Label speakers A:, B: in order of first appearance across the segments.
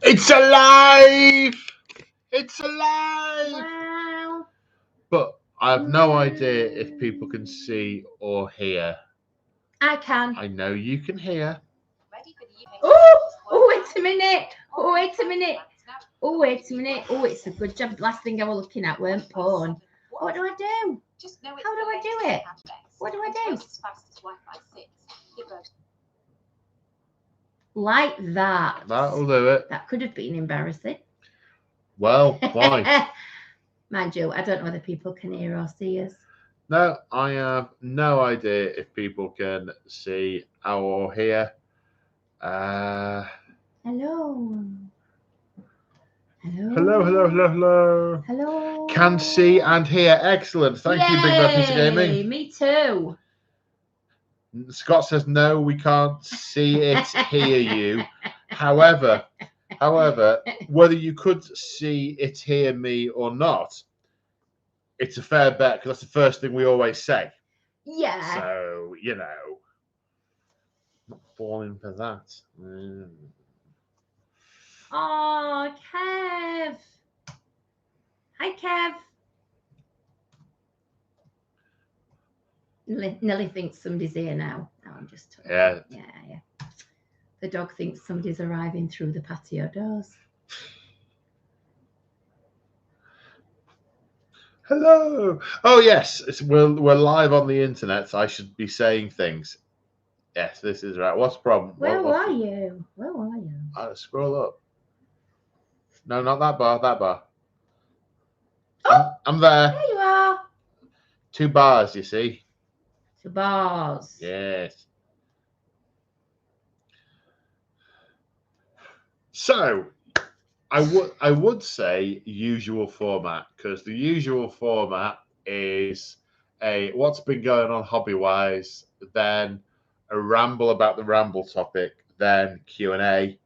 A: It's alive! It's alive!
B: Wow.
A: But I have no idea if people can see or hear.
B: I can.
A: I know you can hear.
B: Oh, wait a minute. Oh, wait a minute. Oh, wait a minute. Oh, it's a good job. Last thing I was looking at weren't porn. What do I do? How do I do it? What do I do? Like that.
A: That'll do it.
B: That could have been embarrassing.
A: Well, why?
B: Mind you, I don't know whether people can hear or see us.
A: No, I have no idea if people can see or hear.
B: Hello.
A: Hello.
B: Hello.
A: Can see and hear. Excellent. Thank you, Big Bad Pizza Gaming.
B: Me too.
A: Scott says no, we can't see it, hear you. However, whether you could see it, hear me or not, it's a fair bet because that's the first thing we always say.
B: Yeah.
A: So, not falling for that.
B: Oh, Kev. Hi, Kev. Nelly thinks somebody's here now. No, I'm just talking.
A: Yeah.
B: Yeah. The dog thinks somebody's arriving through the patio doors.
A: Hello. Oh, yes. We're live on the internet, so I should be saying things. Yes, this is right. What's the problem?
B: Where are you?
A: Scroll up. No, not that bar. That bar.
B: Oh,
A: I'm there.
B: There you are.
A: 2 bars, you see.
B: 2 bars.
A: Yes. So, I would say usual format, because the usual format is a what's been going on hobby-wise, then a ramble about the ramble topic, then Q&A.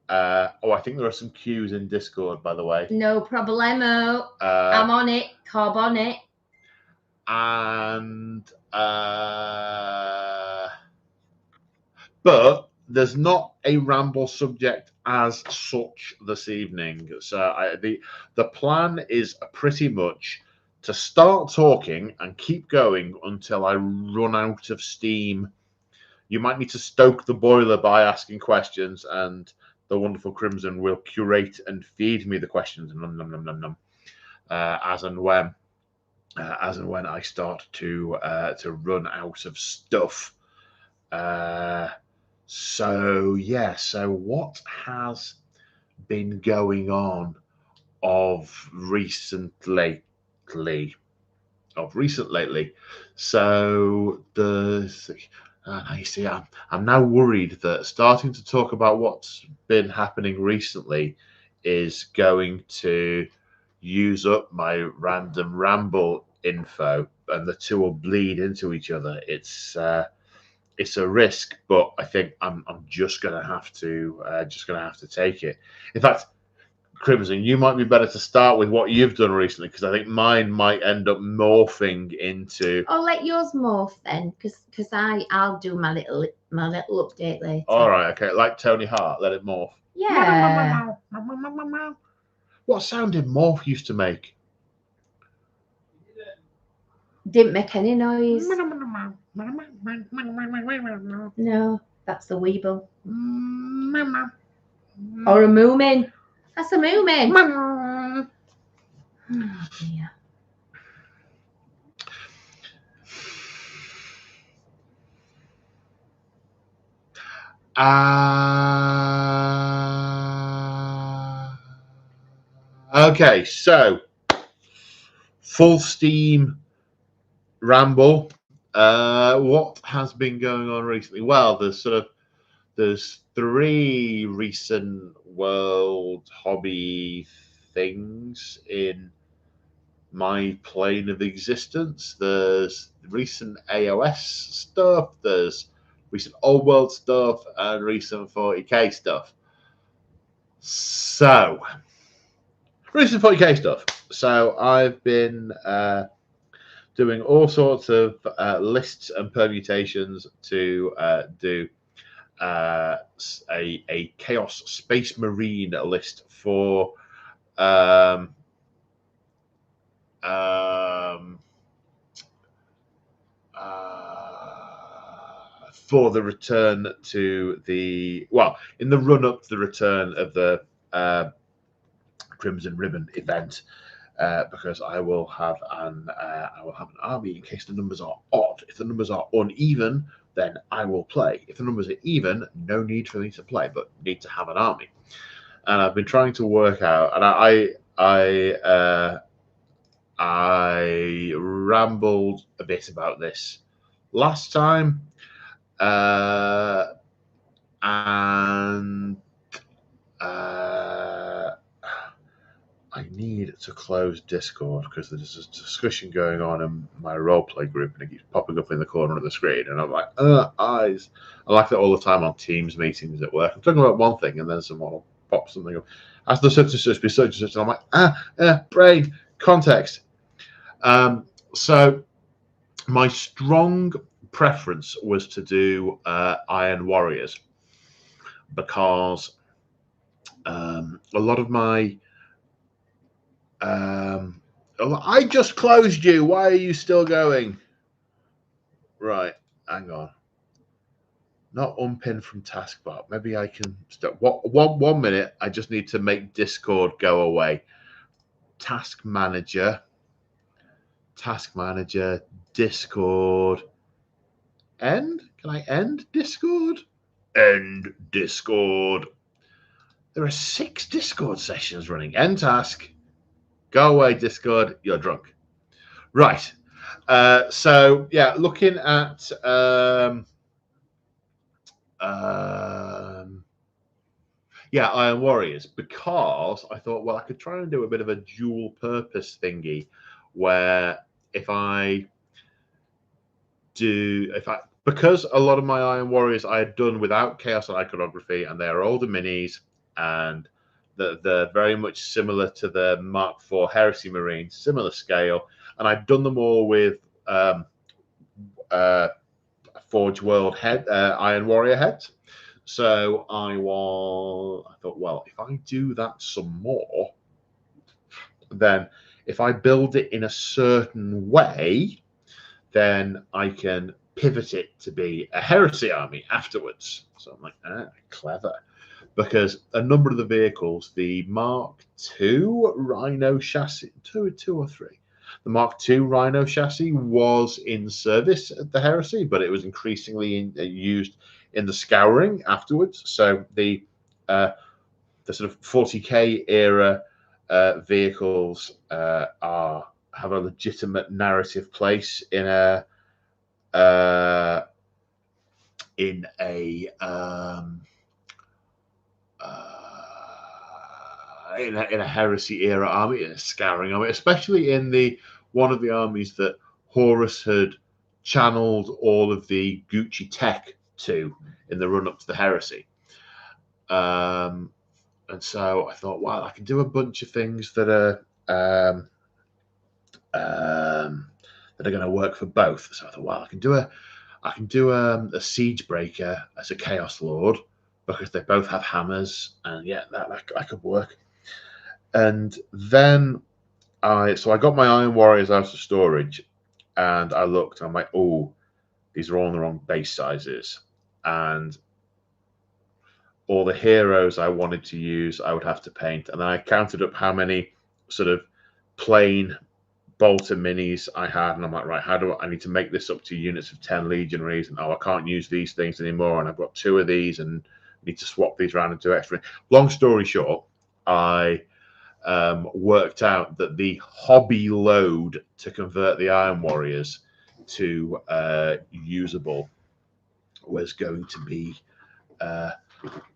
A: I think there are some Qs in Discord, by the way.
B: No problemo. I'm on it. Cob on it.
A: And but there's not a ramble subject as such this evening. So the plan is pretty much to start talking and keep going until I run out of steam. You might need to stoke the boiler by asking questions, and the wonderful Crimson will curate and feed me the questions as and when I start to run out of stuff. So what has been going on of recent lately? So you see, I'm now worried that starting to talk about what's been happening recently is going to use up my random ramble info, and the two will bleed into each other. It's a risk, but I think I'm just gonna have to take it. In fact, Crimson, you might be better to start with what you've done recently, because I think mine might end up morphing into.
B: I'll let yours morph then, because I'll do my little update later.
A: All right, okay, like Tony Hart, let it morph.
B: Yeah.
A: What sound did Morph used to make?
B: Didn't make any noise. No, that's the Weeble. Or a Moomin. That's a Moomin. Oh dear.
A: Okay, so full steam ramble. What has been going on recently? Well, there's 3 recent world hobby things in my plane of existence. There's recent AOS stuff, there's recent old world stuff, and recent 40k stuff. So, recent 40k stuff. So I've been doing all sorts of lists and permutations to do a Chaos Space Marine list for for the return to the in the run up to the return of the Crimson Ribbon event, because I will have an army in case the numbers are odd. If the numbers are uneven, then I will play. If the numbers are even, no need for me to play, but need to have an army. And I've been trying to work out, and I rambled a bit about this last time, and I need to close Discord because there's a discussion going on in my roleplay group and it keeps popping up in the corner of the screen. And I'm like, eyes. I like that all the time on Teams meetings at work. I'm talking about one thing and then someone will pop something up. As the such and such be such and such. And I'm like, brain, context. So my strong preference was to do Iron Warriors because a lot of my I just closed you. Why are you still going? Right, hang on. Not unpin from taskbar. Maybe I can stop. One minute. I just need to make Discord go away. Task manager, Discord. End? Can I end Discord? End Discord. There are 6 Discord sessions running. End task. Go away, Discord. You're drunk. Right. So yeah, looking at Iron Warriors, because I thought, well, I could try and do a bit of a dual purpose thingy where because a lot of my Iron Warriors I had done without Chaos and Iconography, and they are older minis, and they're very much similar to the Mark IV Heresy Marines, similar scale, and I'd done them all with Forge World Iron Warrior heads. So I thought, well, if I do that some more, then if I build it in a certain way, then I can pivot it to be a heresy army afterwards. So I'm like, clever. Because a number of the vehicles, the Mark II Rhino chassis, two or three, the Mark II Rhino chassis was in service at the Heresy, but it was increasingly used in the Scouring afterwards. So the sort of 40k era vehicles have a legitimate narrative place in a Heresy era army, in a Scouring army, especially in one of the armies that Horus had channeled all of the Gucci tech to in the run up to the Heresy. And so I thought, wow, I can do a bunch of things that are going to work for both. So I thought, wow, I can do a Siege Breaker as a Chaos Lord, because they both have hammers, and yeah, that could work. And then I got my Iron Warriors out of storage, and I looked, and I'm like, oh, these are all in the wrong base sizes, and all the heroes I wanted to use, I would have to paint. And then I counted up how many sort of plain bolter minis I had, and I'm like, right, I need to make this up to units of 10 legionaries, and I can't use these things anymore, and I've got 2 of these and need to swap these around and do extra. Long story short, I worked out that the hobby load to convert the Iron Warriors to usable was going to be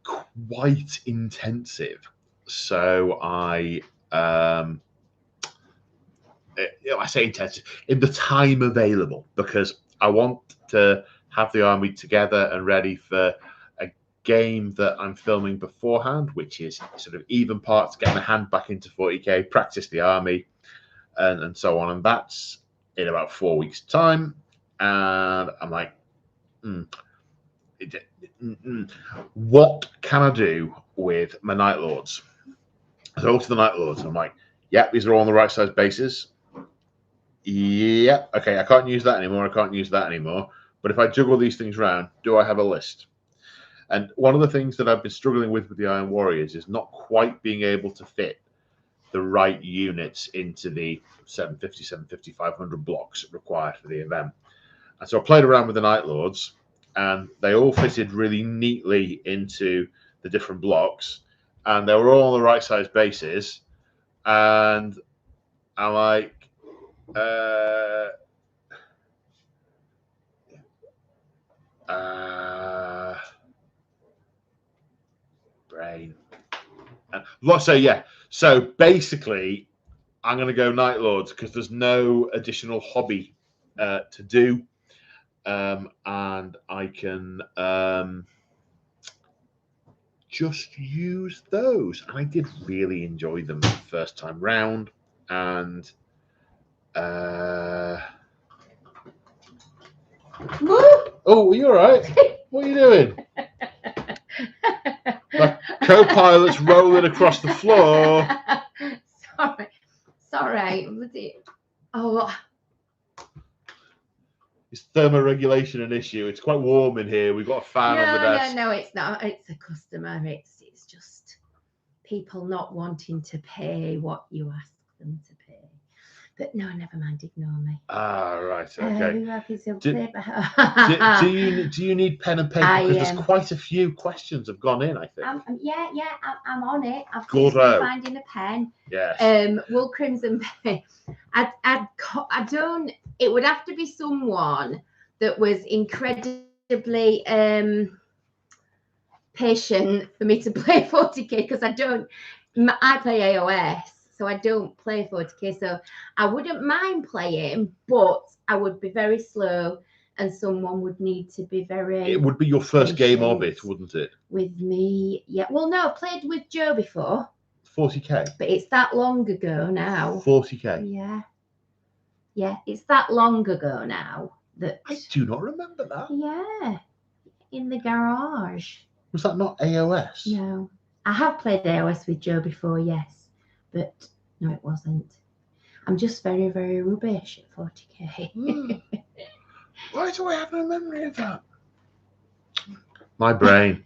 A: quite intensive. So I say intensive in the time available, because I want to have the army together and ready for a game that I'm filming beforehand, which is sort of even parts, get my hand back into 40k, practice the army, and so on. And that's in about 4 weeks' time. And I'm like, What can I do with my Night Lords? So I look to the Night Lords and I'm like, yeah, these are all on the right size bases. Yeah, okay, I can't use that anymore. I can't use that anymore. But if I juggle these things around, do I have a list? And one of the things that I've been struggling with the Iron Warriors is not quite being able to fit the right units into the 750, 750, 500 blocks required for the event. And so I played around with the Night Lords, and they all fitted really neatly into the different blocks, and they were all on the right size bases. And I'm like, brain. And so yeah, so basically, I'm going to go Night Lords because there's no additional hobby to do, and I can just use those. And I did really enjoy them the first time round, and oh, are you all right? What are you doing? The co-pilot's rolling across the floor.
B: Sorry. Oh,
A: Is thermoregulation an issue? It's quite warm in here. We've got a fan on the desk.
B: No, it's not. It's a customer. It's just people not wanting to pay what you ask them to pay. But no, never mind. Ignore me.
A: Ah, right. Okay. Do you need pen and paper? Because there's quite a few questions have gone in, I think.
B: I'm on it. I've been finding a pen.
A: Yes.
B: Wool Crimson Pen. I don't. It would have to be someone that was incredibly patient for me to play 40k, because I play AOS, so I don't play 40k. So I wouldn't mind playing, but I would be very slow, and someone would need to be very.
A: It would be your first game of it, wouldn't it?
B: With me, yeah. Well, no, I've played with Joe before.
A: 40k.
B: But it's that long ago now.
A: 40k.
B: Yeah. Yeah, it's that long ago now that
A: I do not remember that.
B: Yeah, in the garage.
A: Was that not AOS?
B: No, I have played AOS with Joe before, yes, but no, it wasn't. I'm just very, very rubbish at 40k.
A: Why do I have no memory of that? My brain.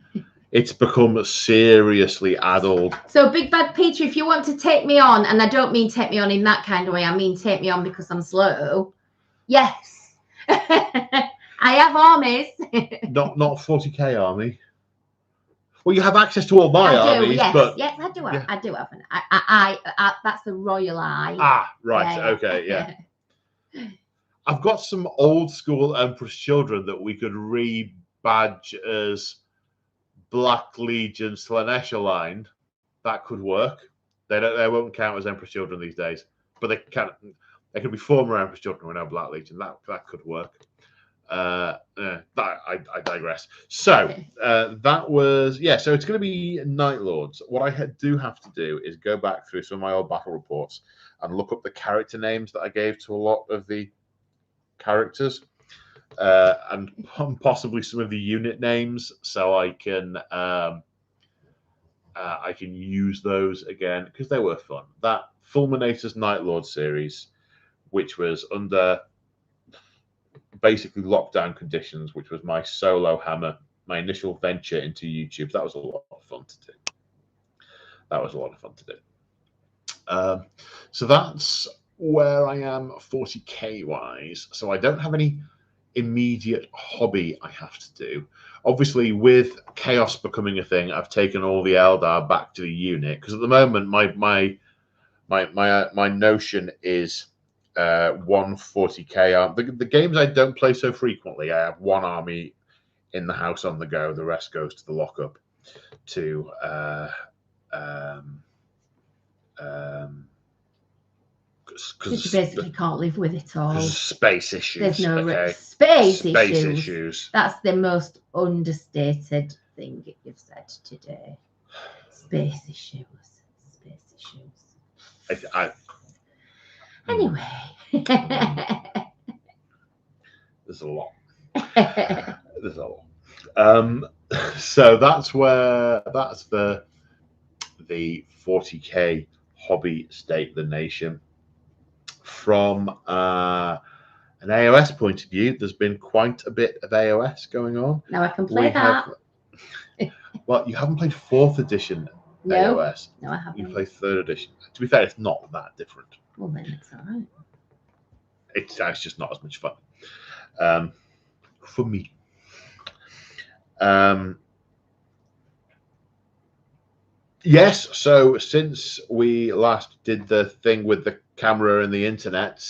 A: It's become seriously addled.
B: So, Big Bad Peter, if you want to take me on, and I don't mean take me on in that kind of way, I mean take me on because I'm slow. Yes. I have armies.
A: not 40k army. Well, you have access to all my armies,
B: yes,
A: but
B: yes, I do have. Yeah. I do have I that's the Royal Eye.
A: Ah, right. Yeah, okay, yeah. I've got some old school Empress children that we could rebadge as Black Legion Slanesh aligned. That could work. They won't count as Empress children these days, but they can. They could be former Empress children who are now Black Legion. That could work. I digress. So that was So it's going to be Night Lords. What I do have to do is go back through some of my old battle reports and look up the character names that I gave to a lot of the characters, and possibly some of the unit names, so I can use those again because they were fun. That Fulminator's Night Lord series, which was under basically lockdown conditions, which was my solo hammer, my initial venture into YouTube. That was a lot of fun to do. So that's where I am 40k wise. So I don't have any immediate hobby I have to do. Obviously, with chaos becoming a thing, I've taken all the Eldar back to the unit because at the moment my notion is 140k. The games I don't play so frequently, I have one army in the house on the go. The rest goes to the lockup to
B: because you basically can't live with it all.
A: Space issues.
B: There's no space issues. That's the most understated thing you've said today. Space issues. Anyway.
A: There's a lot. So that's the 40k hobby state of the nation. From an AOS point of view, there's been quite a bit of AOS going on.
B: Now I can play that.
A: Well, you haven't played 4th edition AOS.
B: No, I haven't.
A: You play 3rd edition. To be fair, it's not that different.
B: Well, then it's all right.
A: It's just not as much fun for me. Yes, so since we last did the thing with the camera and the internet,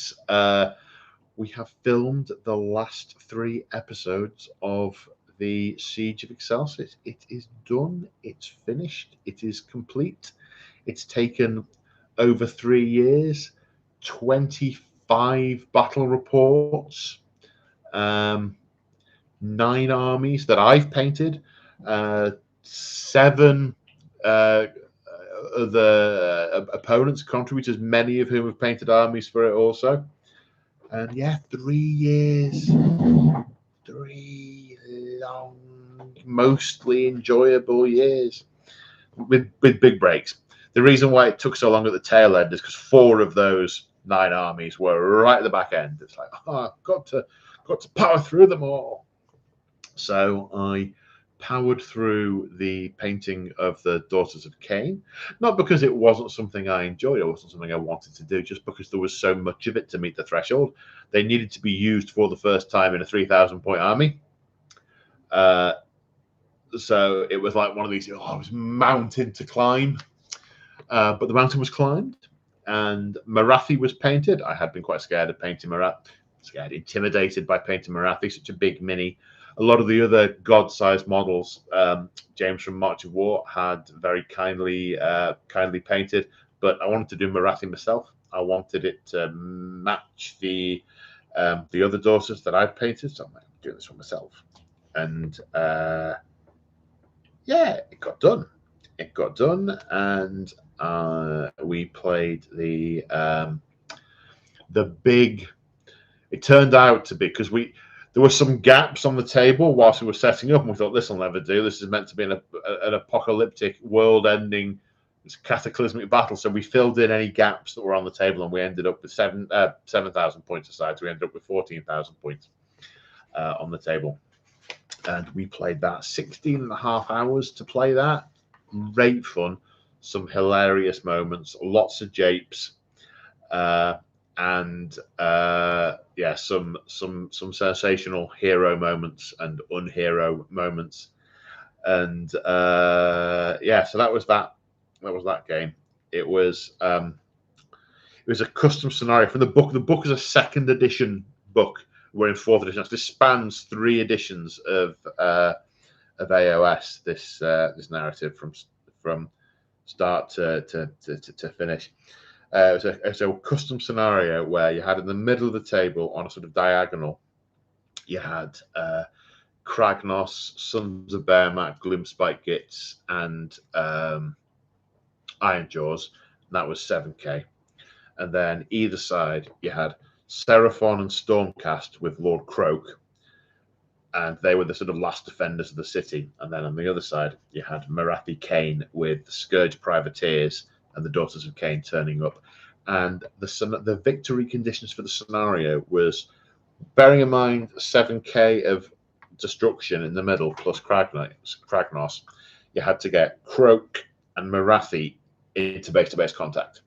A: we have filmed the last 3 episodes of the Siege of Excelsior. It is done. It's finished. It is complete. It's taken over 3 years, 25 battle reports, 9 armies that I've painted, 7 the opponents, contributors, many of whom have painted armies for it also. And yeah, 3 years, 3 long, mostly enjoyable years with big breaks. The reason why it took so long at the tail end is because 4 of those 9 armies were right at the back end. It's like, oh, I've got to power through them all. So I powered through the painting of the Daughters of Cain, not because it wasn't something I enjoyed, it wasn't something I wanted to do, just because there was so much of it to meet the threshold. They needed to be used for the first time in a 3,000 point army. So it was like one of these, it was mountain to climb, but the mountain was climbed, and Marathi was painted. I had been quite scared of painting Marathi, intimidated by painting Marathi, such a big mini. A lot of the other god-sized models, James from March of War had very kindly painted, but I wanted to do Marathi myself. I wanted it to match the other daughters that I've painted, so I'm doing this for myself. And yeah, it got done. It got done, and we played the big. It turned out to be, because there were some gaps on the table whilst we were setting up, and we thought, this will never do. This is meant to be an apocalyptic, world-ending, cataclysmic battle. So we filled in any gaps that were on the table, and we ended up with 7,000 points aside. So we ended up with 14,000 points on the table. And we played that 16 and a half hours to play that. Great fun. Some hilarious moments. Lots of japes. And yeah, some sensational hero moments and unhero moments, and yeah, so that was that game. It was a custom scenario from the book. The book is a 2nd edition book. We're in 4th edition. This spans 3 editions of AOS. This narrative from start to finish. It was a custom scenario where you had in the middle of the table, on a sort of diagonal, you had Kragnos, Sons of Bearmat, Gloomspike Gits, and Iron Jaws. And that was 7k. And then either side, you had Seraphon and Stormcast with Lord Croak, and they were the sort of last defenders of the city. And then on the other side, you had Marathi Cain with the Scourge Privateers and the Daughters of Cain turning up. And the victory conditions for the scenario was, bearing in mind 7k of destruction in the middle plus Kragnos, you had to get Croak and Marathi into base-to-base contact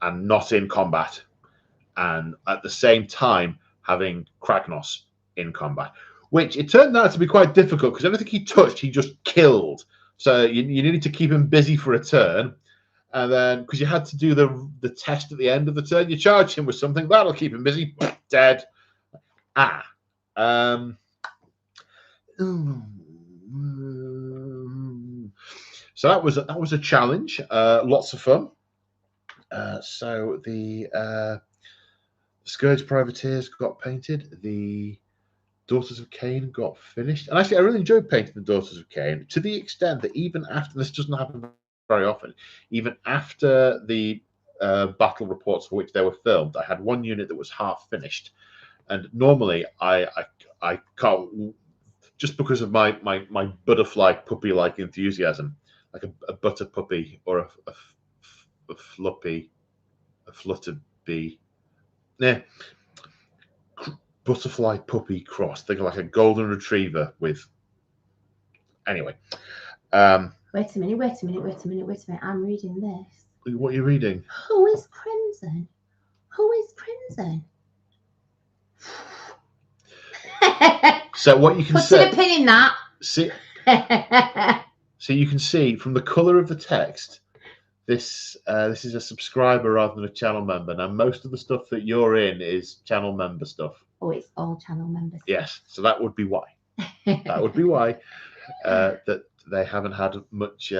A: and not in combat, and at the same time having Kragnos in combat, which it turned out to be quite difficult because everything he touched, he just killed. So you needed to keep him busy for a turn. And then, because you had to do the test at the end of the turn, you charge him with something that'll keep him busy. Dead. So that was a challenge. Lots of fun. So the Scourge Privateers got painted. The Daughters of Cain got finished. And actually, I really enjoyed painting the Daughters of Cain, to the extent that even after, this doesn't happen very often, even after the battle reports for which they were filmed, I had one unit that was half finished. And normally I can't, just because of my butterfly puppy-like enthusiasm, like a butter puppy or a flutter bee. Yeah, butterfly puppy cross. Think of like a golden retriever with. Anyway.
B: Wait a minute. I'm reading this.
A: What are you reading?
B: Who is Crimson? Who is Crimson?
A: So what you can
B: Put a pin in that.
A: See, so you can see from the colour of the text, this is a subscriber rather than a channel member. Now, most of the stuff that you're in is channel member stuff.
B: Oh, it's all channel members.
A: Yes, so that would be why. That would be why that they haven't had much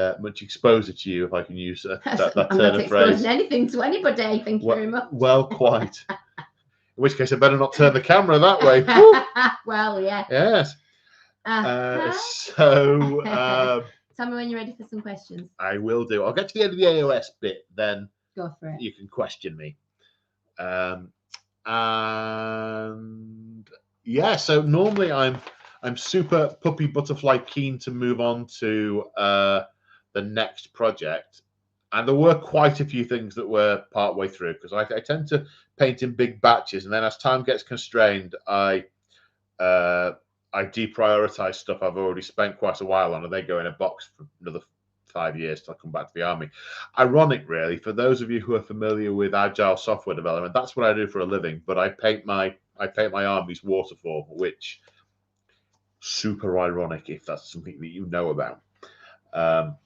A: exposure to you, if I can use that
B: I'm
A: turn
B: not
A: of phrase.
B: exposing anything to anybody. Thank you very much.
A: Well, quite. In which case, I better not turn the camera that way.
B: Well, yeah.
A: Yes. So.
B: Tell me when you're ready for some questions.
A: I will do. I'll get to the end of the AOS bit, then
B: go for it.
A: You can question me. And yeah, so normally I'm super puppy butterfly keen to move on to the next project, and there were quite a few things that were part way through because I tend to paint in big batches, and then as time gets constrained, I deprioritize stuff I've already spent quite a while on, and they go in a box for another 5 years till I come back to the army. Ironic, really, for those of you who are familiar with agile software development, that's what I do for a living. But I paint my armies waterfall, which super ironic if that's something that you know about. But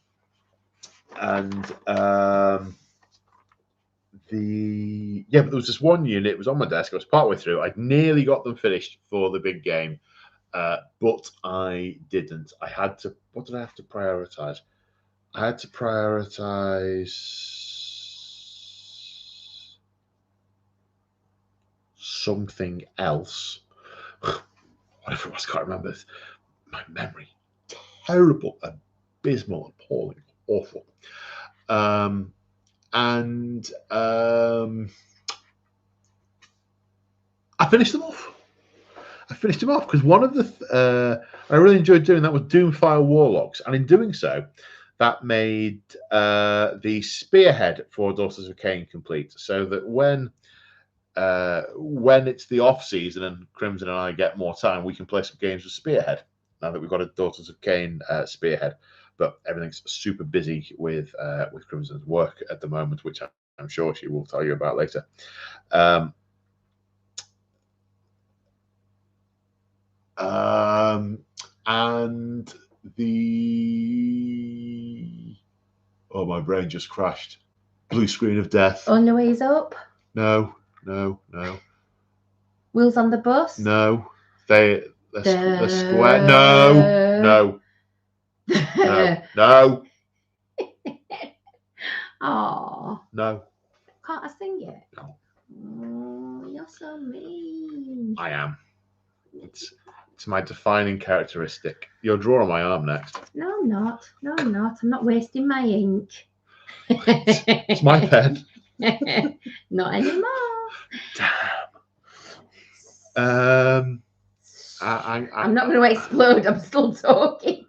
A: there was this one unit. It was on my desk. I was partway through. I'd nearly got them finished for the big game. But I didn't. I had to. What did I have to prioritize? I had to prioritize something else. Whatever it was, I can't remember. My memory, terrible, abysmal, appalling, awful. I finished them off. Because one of the I really enjoyed doing that was Doomfire Warlocks, and in doing so, that made the spearhead for Daughters of Cain complete. So that when it's the off season and Crimson and I get more time, we can play some games with Spearhead. Now that we've got a Daughters of Cain Spearhead, but everything's super busy with Crimson's work at the moment, which I'm sure she will tell you about later. And my brain just crashed. Blue screen of death.
B: On the ways up?
A: No.
B: Wheels on the bus?
A: No. They're square. No.
B: Oh.
A: No.
B: Can't I sing it?
A: No.
B: Oh, you're so mean.
A: I am. It's my defining characteristic. You'll draw on my arm next.
B: No, I'm not. I'm not wasting my ink.
A: It's my pen.
B: Not anymore.
A: Damn.
B: I'm not going to explode. I'm still talking.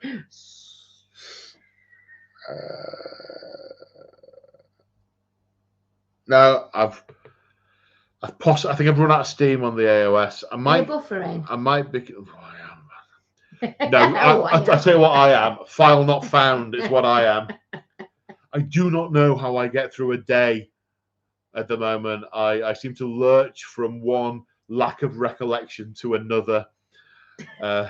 A: No, I think I've run out of steam on the AOS.
B: Are you buffering?
A: I might be. Oh, I am. No, I'll tell you what I am. File not found is what I am. I do not know how I get through a day at the moment. I seem to lurch from one lack of recollection to another. I'm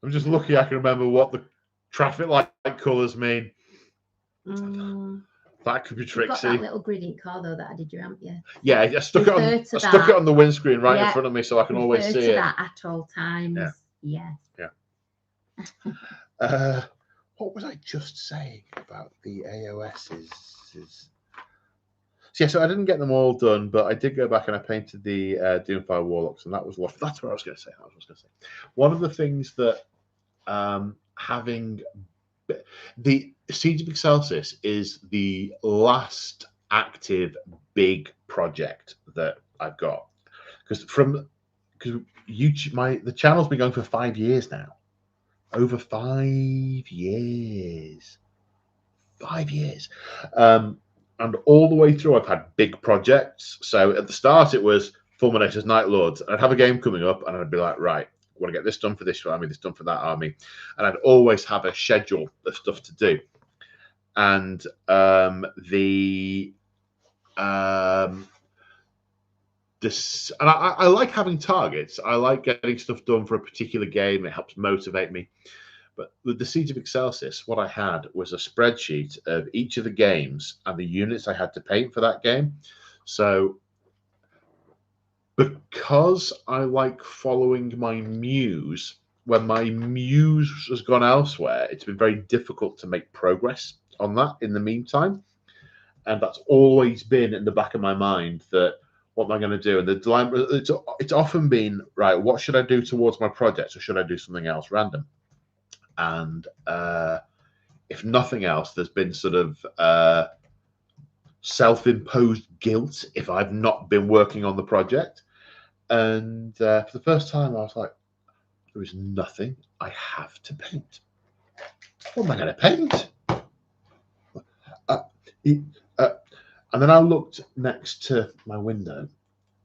A: just lucky I can remember what the traffic light colours mean. That could be tricksy.
B: You've got that little griddy car though that I did, haven't you?
A: Yeah, I stuck it on the windscreen right in front of me so I can always see it.
B: That at all times. Yeah.
A: What was I just saying about the AOSs? So I didn't get them all done, but I did go back and I painted the Doomfire Warlocks, and that's what I was going to say. One of the things that having the Siege of Excelsis is the last active big project that I've got, because from because the channel's been going for 5 years now. Over 5 years. 5 years. And all the way through, I've had big projects. So at the start, it was Fulminators, Night Lords. I'd have a game coming up, and I'd be like, right, I want to get this done for this army, this done for that army. And I'd always have a schedule of stuff to do. And I like having targets. I like getting stuff done for a particular game. It helps motivate me. But with the Siege of Excelsis, what I had was a spreadsheet of each of the games and the units I had to paint for that game. So because I like following my muse, when my muse has gone elsewhere, it's been very difficult to make progress on that in the meantime. And that's always been in the back of my mind that, what am I going to do? And the dilemma, it's often been, right, what should I do towards my project, or should I do something else random? And if nothing else, there's been sort of self-imposed guilt if I've not been working on the project. And for the first time, I was like, there is nothing I have to paint. What am I going to paint? And then I looked next to my window,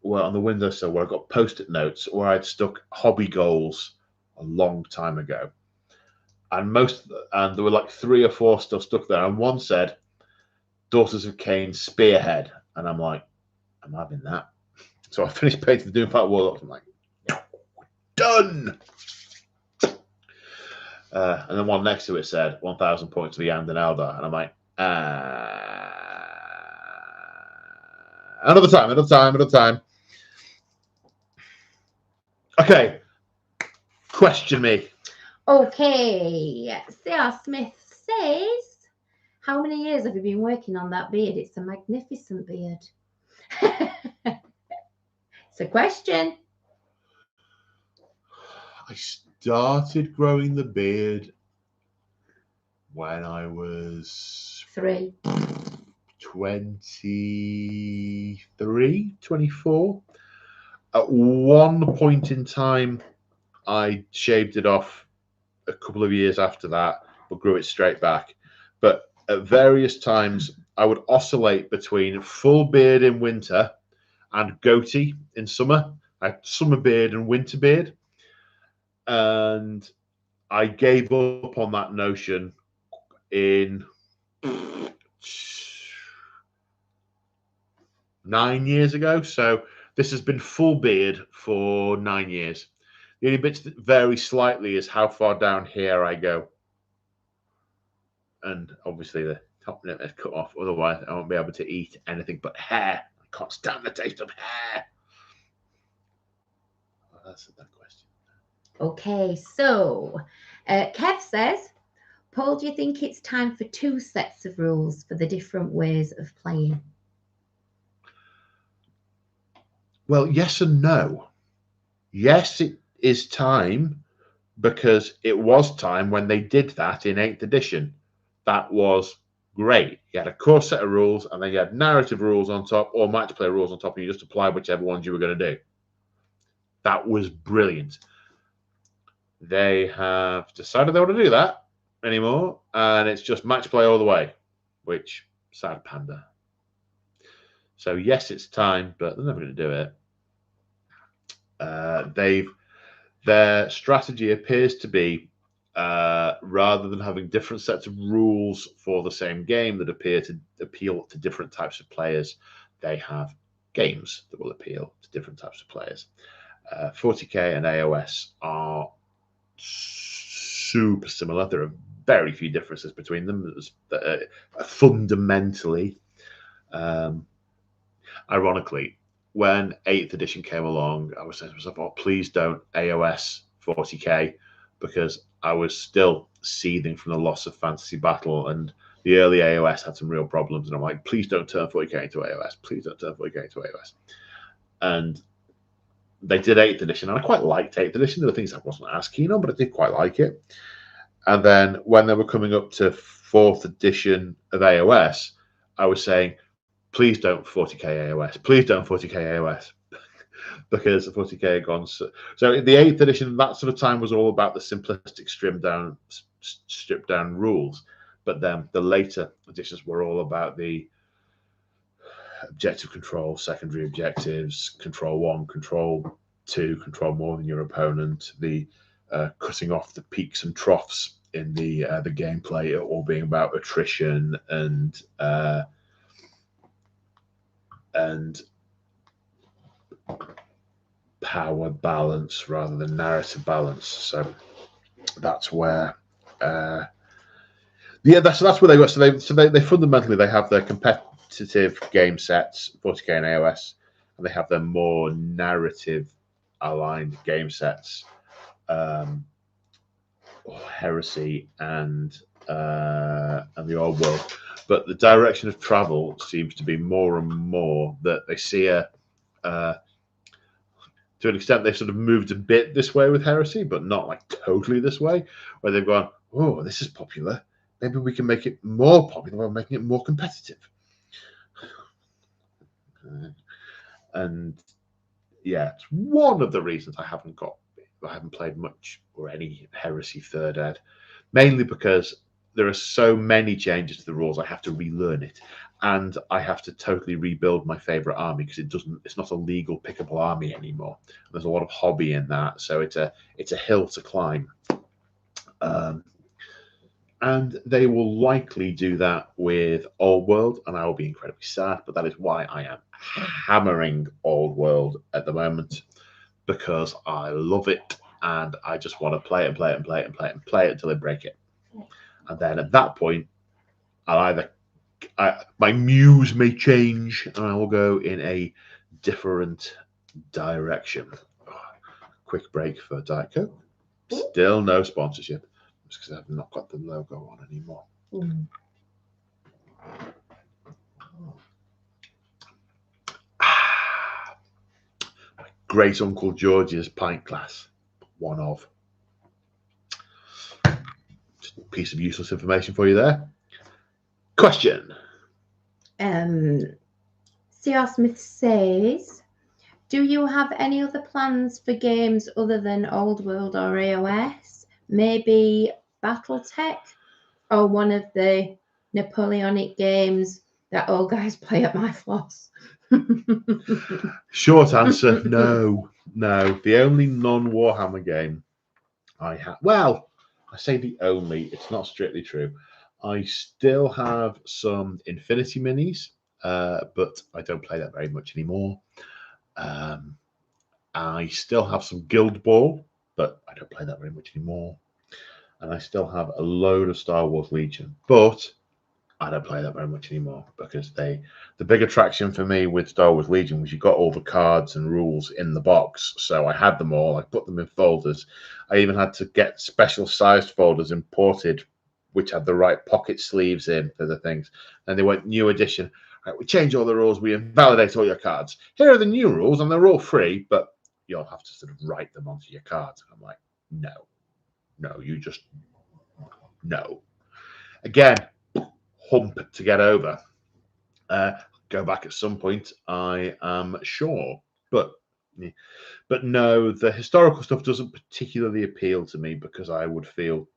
A: well, on the windowsill where I got post-it notes where I'd stuck hobby goals a long time ago. And there were like 3 or 4 still stuck there. And one said, Daughters of Cain Spearhead. And I'm like, I'm having that. So I finished painting the Doomfat Warlocks. I'm like, done. And then one next to it said 1,000 points for Yand and Eldar. And I'm like, another time. Okay. Question me.
B: Okay. C.R. Smith says, how many years have you been working on that beard? It's a magnificent beard. It's a question.
A: I started growing the beard when I was
B: 3.
A: 23, 24. At one point in time, I shaved it off a couple of years after that, but grew it straight back. But at various times, I would oscillate between full beard in winter and goatee in summer. I had summer beard and winter beard. And I gave up on that notion in 9 years ago. So this has been full beard for 9 years. The only bits that vary slightly is how far down here I go. And obviously the top lip is cut off. Otherwise, I won't be able to eat anything but hair. I can't stand the taste of hair. Well, that's that question.
B: Okay, so Kev says, Paul, do you think it's time for 2 sets of rules for the different ways of playing?
A: Well, yes and no. Yes, it is time, because it was time when they did that in 8th edition. That was great. You had a core set of rules, and then you had narrative rules on top, or match play rules on top, and you just applied whichever ones you were going to do. That was brilliant. They have decided they want to do that anymore, and it's just match play all the way, which, sad panda. So yes, it's time, but they're never going to do it. Their strategy appears to be, rather than having different sets of rules for the same game that appear to appeal to different types of players, they have games that will appeal to different types of players. 40k and AOS are super similar. There are very few differences between them. Fundamentally, ironically, when 8th edition came along, I was saying to myself, oh, please don't AOS 40k, because I was still seething from the loss of Fantasy Battle, and the early AOS had some real problems. And I'm like, please don't turn 40k into AOS. Please don't turn 40k into AOS. And they did 8th edition, and I quite liked 8th edition. There were things I wasn't as keen on, but I did quite like it. And then when they were coming up to 4th edition of AOS, I was saying, please don't 40k AOS. Please don't 40k AOS. because the 40k had gone. So in the 8th edition, that sort of time was all about the simplistic stripped down rules. But then the later editions were all about the objective control, secondary objectives, control 1, control 2, control more than your opponent, the cutting off the peaks and troughs in the gameplay, all being about attrition and power balance rather than narrative balance. So that's where that's where they were. So they fundamentally they have their competitive game sets, 40k and AOS, and they have their more narrative aligned game sets, Heresy and the Old World. But the direction of travel seems to be more and more that they see to an extent, they've sort of moved a bit this way with Heresy, but not like totally this way, where they've gone, oh, this is popular. Maybe we can make it more popular by making it more competitive. And yeah, it's one of the reasons I haven't played much or any Heresy 3rd Ed, mainly because there are so many changes to the rules. I have to relearn it, and I have to totally rebuild my favorite army because it's not a legal pickable army anymore. There's a lot of hobby in that, so it's a hill to climb. And they will likely do that with Old World, and I will be incredibly sad, but that is why I am hammering Old World at the moment, because I love it and I just want to play it and play it and play it and play it and play it until I break it. And then at that point, my muse may change and I will go in a different direction. Quick break for Diet Coke. Still no sponsorship. Just because I've not got the logo on anymore. My great Uncle George's pint glass. One of. Just a piece of useless information for you there. Question.
B: C.R. Smith says, do you have any other plans for games other than Old World or AOS? Maybe Battletech or one of the Napoleonic games that all guys play at my floss?
A: Short answer, no. The only non-Warhammer game I have, well, I say the only, it's not strictly true. I still have some Infinity Minis, but I don't play that very much anymore. I still have some Guild Ball, but I don't play that very much anymore. And I still have a load of Star Wars Legion, but I don't play that very much anymore because the big attraction for me with Star Wars Legion was you got all the cards and rules in the box. So I had them all. I put them in folders. I even had to get special sized folders imported, which had the right pocket sleeves in for the things. And they went new edition. Right, we change all the rules. We invalidate all your cards. Here are the new rules, and they're all free, but you'll have to sort of write them onto your cards. I'm like, no, you just no. Again, hump to get over. Go back at some point, I am sure, but no, the historical stuff doesn't particularly appeal to me because I would feel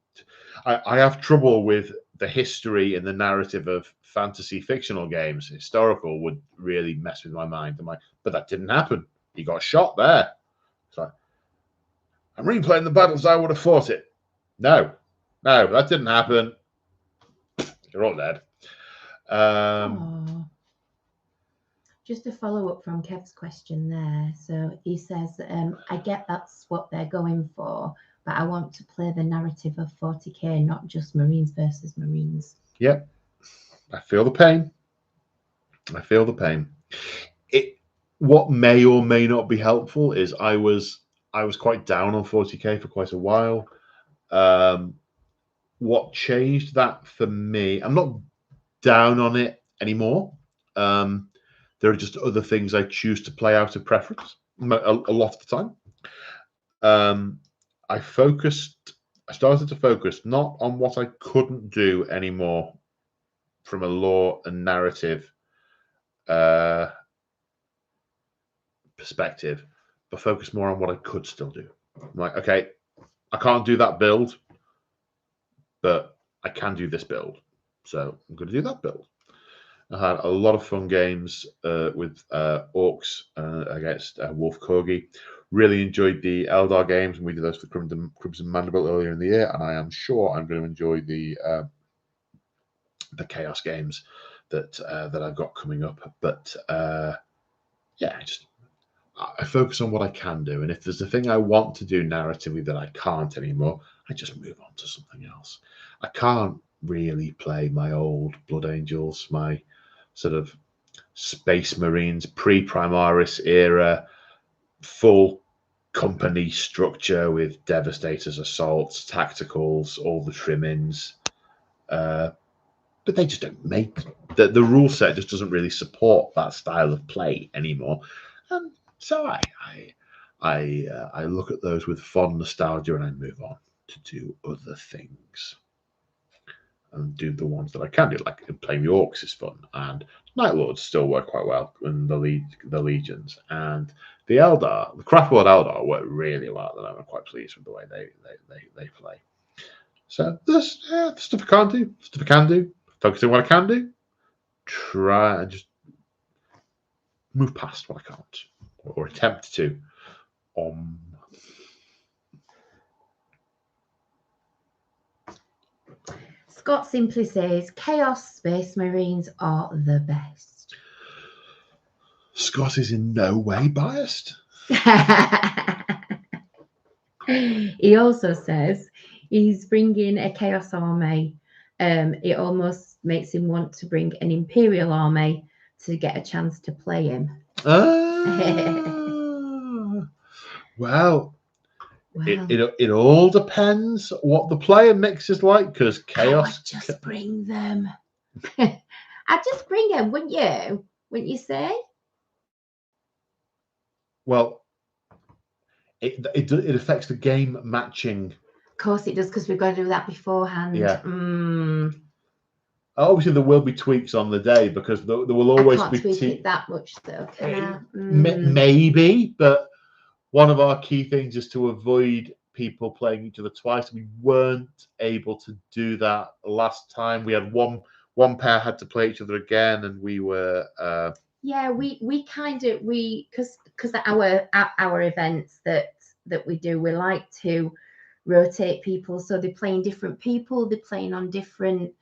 A: I have trouble with the history and the narrative of fantasy fictional games. Historical would really mess with my mind. I'm like, but that didn't happen. You got shot there. It's like, I'm replaying the battles I would have fought it. No, that didn't happen. You're all dead.
B: Just a follow up from Kev's question there. So he says, I get that's what they're going for, but I want to play the narrative of 40k, not just Marines versus Marines.
A: Yep. I feel the pain. What may or may not be helpful is I was quite down on 40k for quite a while. What changed that for me, I'm not down on it anymore. There are just other things I choose to play out of preference a lot of the time. I started to focus not on what I couldn't do anymore from a lore and narrative perspective, but focus more on what I could still do. I'm like, okay, I can't do that build, but I can do this build, so I'm going to do that build. I had a lot of fun games with Orcs against Wolf Corgi. Really enjoyed the Eldar games, and we did those for Crimson Mandible earlier in the year. And I am sure I'm going to enjoy the Chaos games that I've got coming up. But yeah, I focus on what I can do, and if there's a thing I want to do narratively that I can't anymore, I just move on to something else. I can't really play my old Blood Angels, my sort of Space Marines, pre-Primaris era, full company structure with Devastators, Assaults, Tacticals, all the trimmings. But they just don't make the rule set just doesn't really support that style of play anymore. And so I look at those with fond nostalgia and I move on to do other things. And do the ones that I can do, like playing the Orcs is fun, and Night Lords still work quite well, and the Legions, and the Eldar, the Craftworld Eldar work really well, and I'm quite pleased with the way they play. So there's stuff I can't do, stuff I can do, focusing on what I can do, try and just move past what I can't, or attempt to.
B: Scott simply says, Chaos Space Marines are the best.
A: Scott is in no way biased.
B: He also says he's bringing a Chaos army. It almost makes him want to bring an Imperial army to get a chance to play him.
A: Well, it all depends what the player mix is like, because Chaos.
B: I just bring them. I'd just bring them, wouldn't you? Wouldn't you say?
A: Well, it affects the game matching.
B: Of course it does, because we've got to do that beforehand.
A: Yeah. Obviously, there will be tweaks on the day, because there will always
B: I can't tweak it that much, though.
A: Maybe, but one of our key things is to avoid people playing each other twice. We weren't able to do that last time. We had one pair had to play each other again, and we were.
B: Yeah, we kind of because our events that we do, we like to rotate people, so they're playing different people, they're playing on different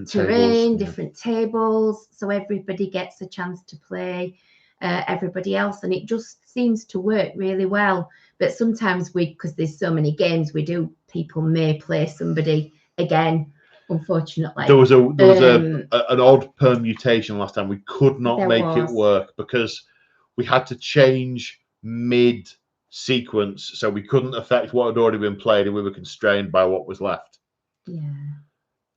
B: terrain, different tables, so everybody gets a chance to play everybody else, and it just seems to work really well. But sometimes because there's so many games people may play somebody again. Unfortunately,
A: there was an odd permutation last time. We could not make it work because we had to change mid sequence, so we couldn't affect what had already been played, and we were constrained by what was left.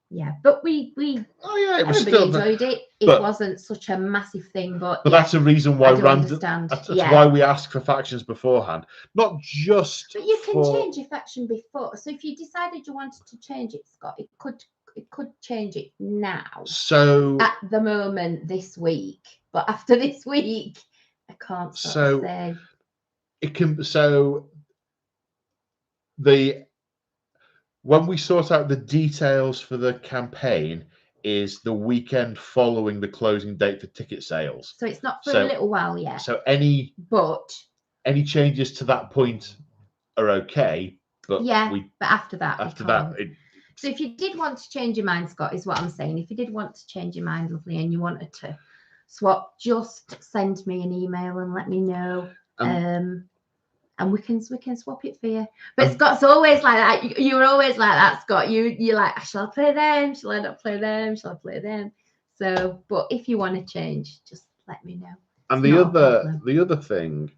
B: Yeah, but we everybody enjoyed it. It wasn't such a massive thing, but
A: that's a reason why that's why we ask for factions beforehand, not just.
B: But you can change your faction before. So if you decided you wanted to change it, Scott, it could change it now.
A: So
B: at the moment this week, but after this week, I can't say.
A: It can. So when we sort out the details for the campaign is the weekend following the closing date for ticket sales.
B: So it's not for a little while yet.
A: So any changes to that point are okay. But
B: but after that. So if you did want to change your mind, Scott, is what I'm saying. If you did want to change your mind, lovely, and you wanted to swap, just send me an email and let me know. And we can swap it for you. But Scott's always like that. You're always like that, Scott. You're like, shall I play them? Shall I not play them? Shall I play them? So, but if you want to change, just let me know.
A: And the other thing,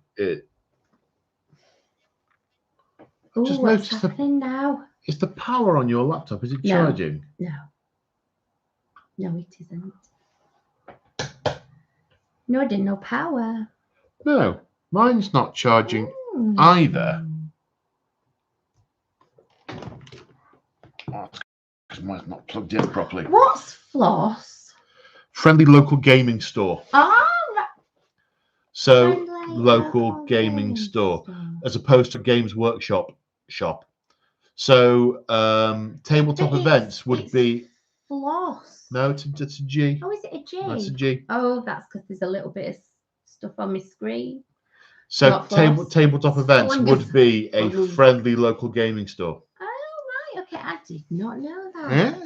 B: what's happening now?
A: Is the power on your laptop? Is it charging?
B: No, it isn't. No, there's no power.
A: No, mine's not charging. Either. Because mine's not plugged in properly.
B: What's Floss?
A: Friendly local gaming store.
B: Ah,
A: so local gaming store as opposed to a Games Workshop shop. So tabletop events would be
B: floss.
A: No, it's a G.
B: Oh, is it a G?
A: That's a G.
B: Oh, that's because there's a little bit of stuff on my screen.
A: So tabletop events would be a friendly local gaming store.
B: Oh, right. Okay, I did not know that.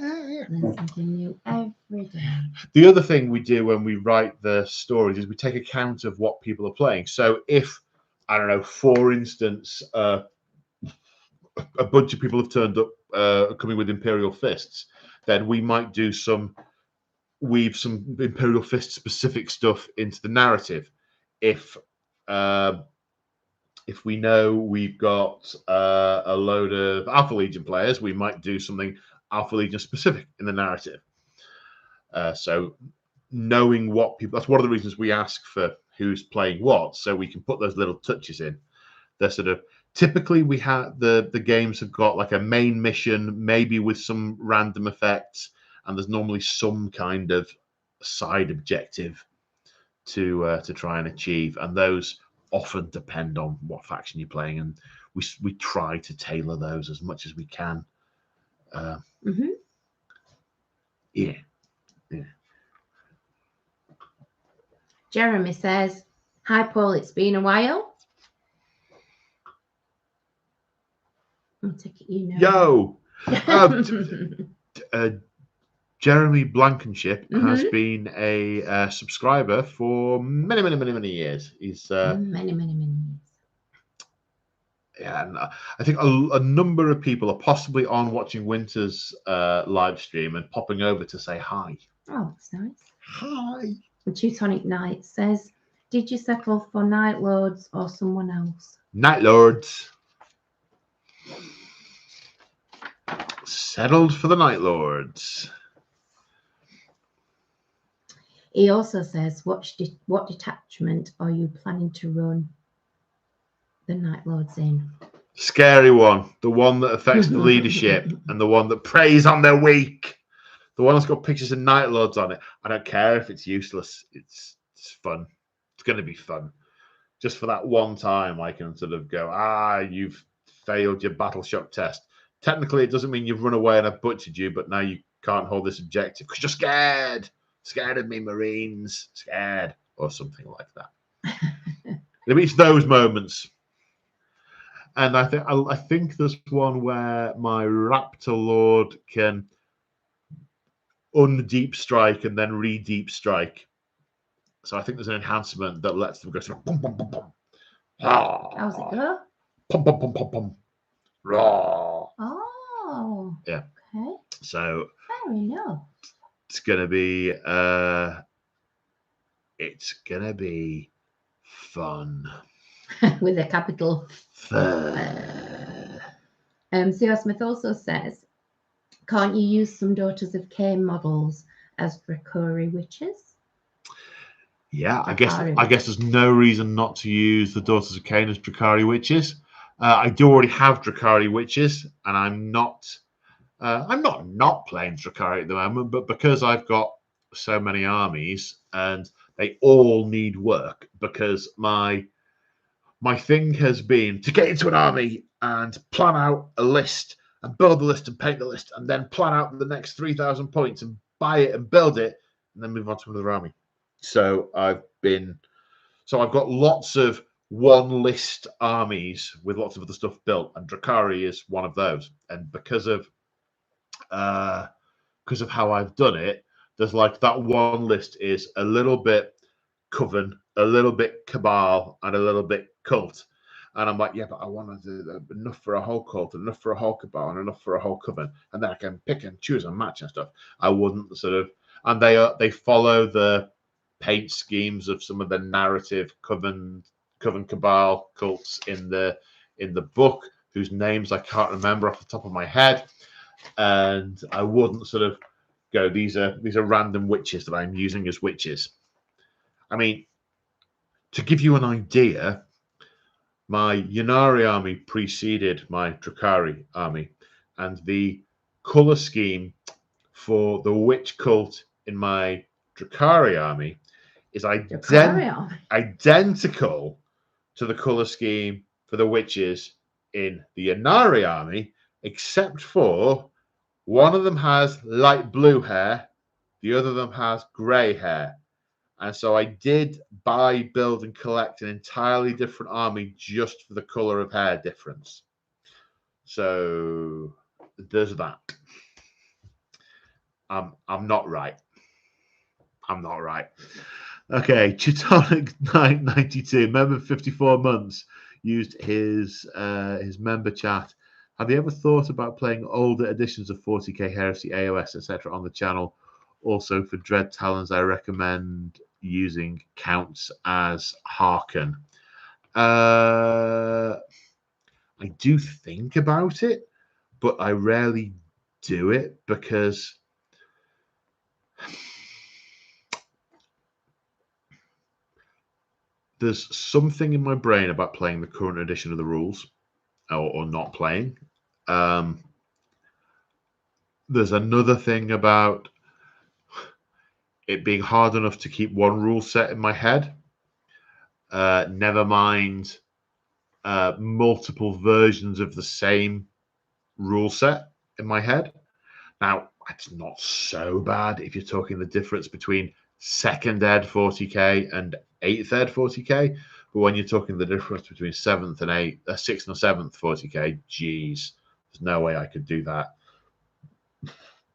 B: Learn something new every day.
A: The other thing we do when we write the stories is we take account of what people are playing. So if, I don't know, for instance, a bunch of people have turned up coming with Imperial Fists, then we might weave some Imperial Fist specific stuff into the narrative. If we know we've got a load of Alpha Legion players, we might do something Alpha Legion specific in the narrative. So knowing what people, that's one of the reasons we ask for who's playing what, so we can put those little touches in. They're sort of, typically we have the games have got like a main mission, maybe with some random effects, and there's normally some kind of side objective to try and achieve, and those often depend on what faction you're playing, and we try to tailor those as much as we can. Yeah.
B: Jeremy says, "Hi Paul, it's been a while." I'll take it you know.
A: Yo. Jeremy Blankenship has been a subscriber for many years. He's
B: many years.
A: Yeah, and I think a number of people are possibly on watching Winter's live stream and popping over to say hi.
B: Oh, that's nice.
A: Hi.
B: And Teutonic Knight says, "Did you settle for Night Lords or someone else?"
A: Night Lords. Settled for the Night Lords.
B: He also says, what detachment are you planning to run the Night Lords in?
A: Scary one. The one that affects the leadership and the one that preys on their weak. The one that's got pictures of Night Lords on it. I don't care if it's useless. It's fun. It's going to be fun. Just for that one time, I can sort of go, you've failed your battle shock test. Technically, it doesn't mean you've run away and I've butchered you, but now you can't hold this objective because you're scared. Scared of me, Marines. Scared. Or something like that. It's those moments. And I think there's one where my Raptor Lord can undeep strike and then re-deep strike. So I think there's an enhancement that lets them go sort of pum pum pum pum.
B: How's it go?
A: Pum pum pum pum pum. Raw.
B: Oh.
A: Yeah.
B: Okay.
A: So
B: fair enough.
A: It's gonna be fun.
B: With a capital
A: Fun.
B: C.R. Smith also says, "Can't you use some Daughters of Cain models as Drakari witches?"
A: Yeah, I guess there's no reason not to use the Daughters of Cain as Drakari witches. I do already have Drakari witches, and I'm not playing Drakari at the moment, but because I've got so many armies and they all need work, because my thing has been to get into an army and plan out a list and build the list and paint the list and then plan out the next 3,000 points and buy it and build it and then move on to another army. So I've got lots of one list armies with lots of other stuff built, and Drakari is one of those. And because of how I've done it, there's like that one list is a little bit Coven, a little bit Cabal, and a little bit Cult. And I'm like, yeah, but I want to do enough for a whole Cult, enough for a whole Cabal, and enough for a whole Coven. And then I can pick and choose and match and stuff. I wouldn't sort of, and they follow the paint schemes of some of the narrative Coven Cabal cults in the book, whose names I can't remember off the top of my head. And I wouldn't sort of go, these are random witches that I'm using as witches. I mean, to give you an idea, my Ynnari army preceded my Drakari army, and the color scheme for the witch cult in my Drakari army is identical to the color scheme for the witches in the Inari army, except for one of them has light blue hair, the other of them has grey hair. And so I did buy, build, and collect an entirely different army just for the color of hair difference. So there's that. I'm not right. I'm not right. Okay, Chitonic 992, member 54 months, used his member chat. Have you ever thought about playing older editions of 40k Heresy, AOS, etc. on the channel? Also, for Dread Talons, I recommend using counts as Harken. I do think about it, but I rarely do it because there's something in my brain about playing the current edition of the rules or not playing. There's another thing about it being hard enough to keep one rule set in my head. Never mind multiple versions of the same rule set in my head. Now, it's not so bad if you're talking the difference between 2nd ed 40k and 8th ed 40k, but when you're talking the difference between 7th and 6th and 7th 40k, geez, there's no way I could do that.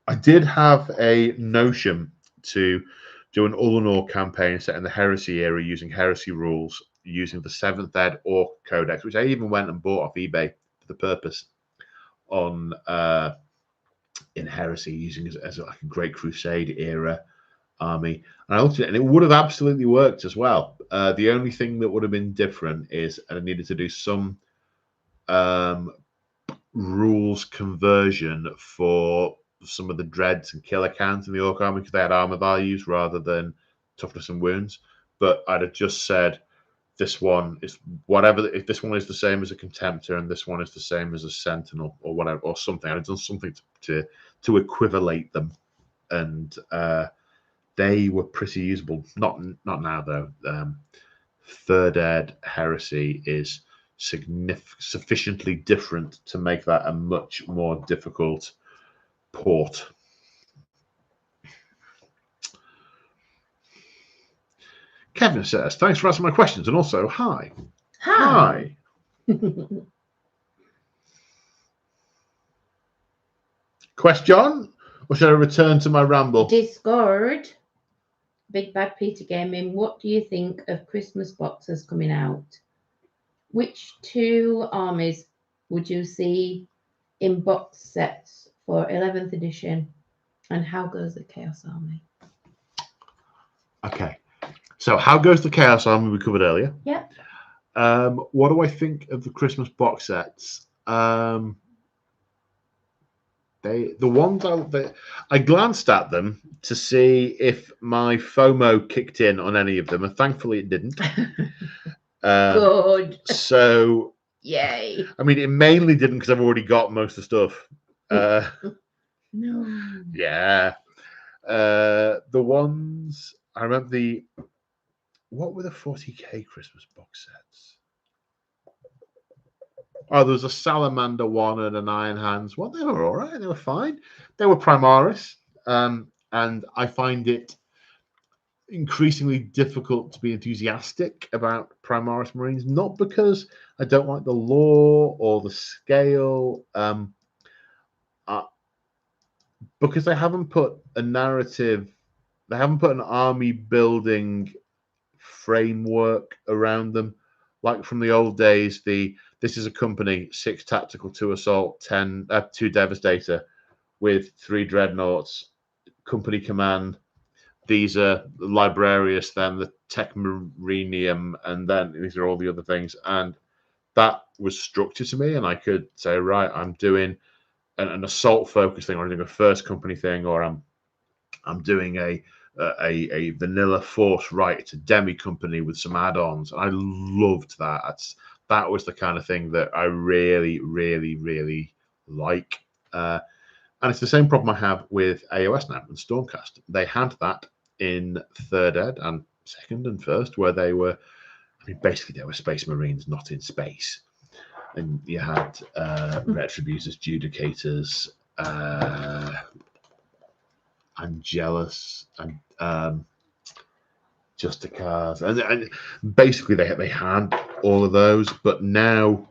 A: I did have a notion to do an Ullanor campaign set in the Heresy era using Heresy rules, using the 7th ed Orc Codex, which I even went and bought off eBay for the purpose on in Heresy, using as like a Great Crusade era army. And I looked at it, and it would have absolutely worked as well. The only thing that would have been different is I needed to do some rules conversion for some of the dreads and killer counts in the Orc army because they had armor values rather than toughness and wounds. But I'd have just said this one is whatever. If this one is the same as a Contemptor and this one is the same as a Sentinel or whatever or something, I'd done something to equivalate them, and they were pretty usable. Not now though. 3rd ed Heresy is sufficiently different to make that a much more difficult port. Kevin says, thanks for answering my questions, and also hi. Hi. Question, or should I return to my ramble?
B: Discord, Big Bad Peter Gaming, what do you think of Christmas boxes coming out? Which 2 armies would you see in box sets for 11th edition, and how goes the Chaos Army?
A: Okay, so how goes the Chaos Army we covered earlier?
B: Yep.
A: What do I think of the Christmas box sets? The ones I glanced at them to see if my FOMO kicked in on any of them, and thankfully it didn't.
B: Good.
A: So,
B: yay.
A: I mean, it mainly didn't because I've already got most of the stuff.
B: No.
A: Yeah. The ones I remember what were the 40k Christmas box sets? Oh, there was a Salamander one and an Iron Hands one. They were all right. They were fine. They were Primaris. And I find it increasingly difficult to be enthusiastic about Primaris Marines, not because I don't like the lore or the scale, because they haven't put a narrative, they haven't put an army building framework around them. Like from the old days, this is a company, 6 tactical, 2 assault, 2 devastator with 3 dreadnoughts, company command. These are the Librarius, then the Tech Marinium, and then these are all the other things. And that was structured to me, and I could say, right, I'm doing an assault focus thing, or I'm doing a first company thing, or I'm doing a vanilla force right to demi company with some add-ons. I loved that. That was the kind of thing that I really, really, really like. And it's the same problem I have with AOS now and Stormcast. They had that in 3rd ed and 2nd and 1st, where they were mean, basically they were Space Marines not in space. And you had Retributors, Judicators, Angelus, and Justicars, and basically they had all of those. But now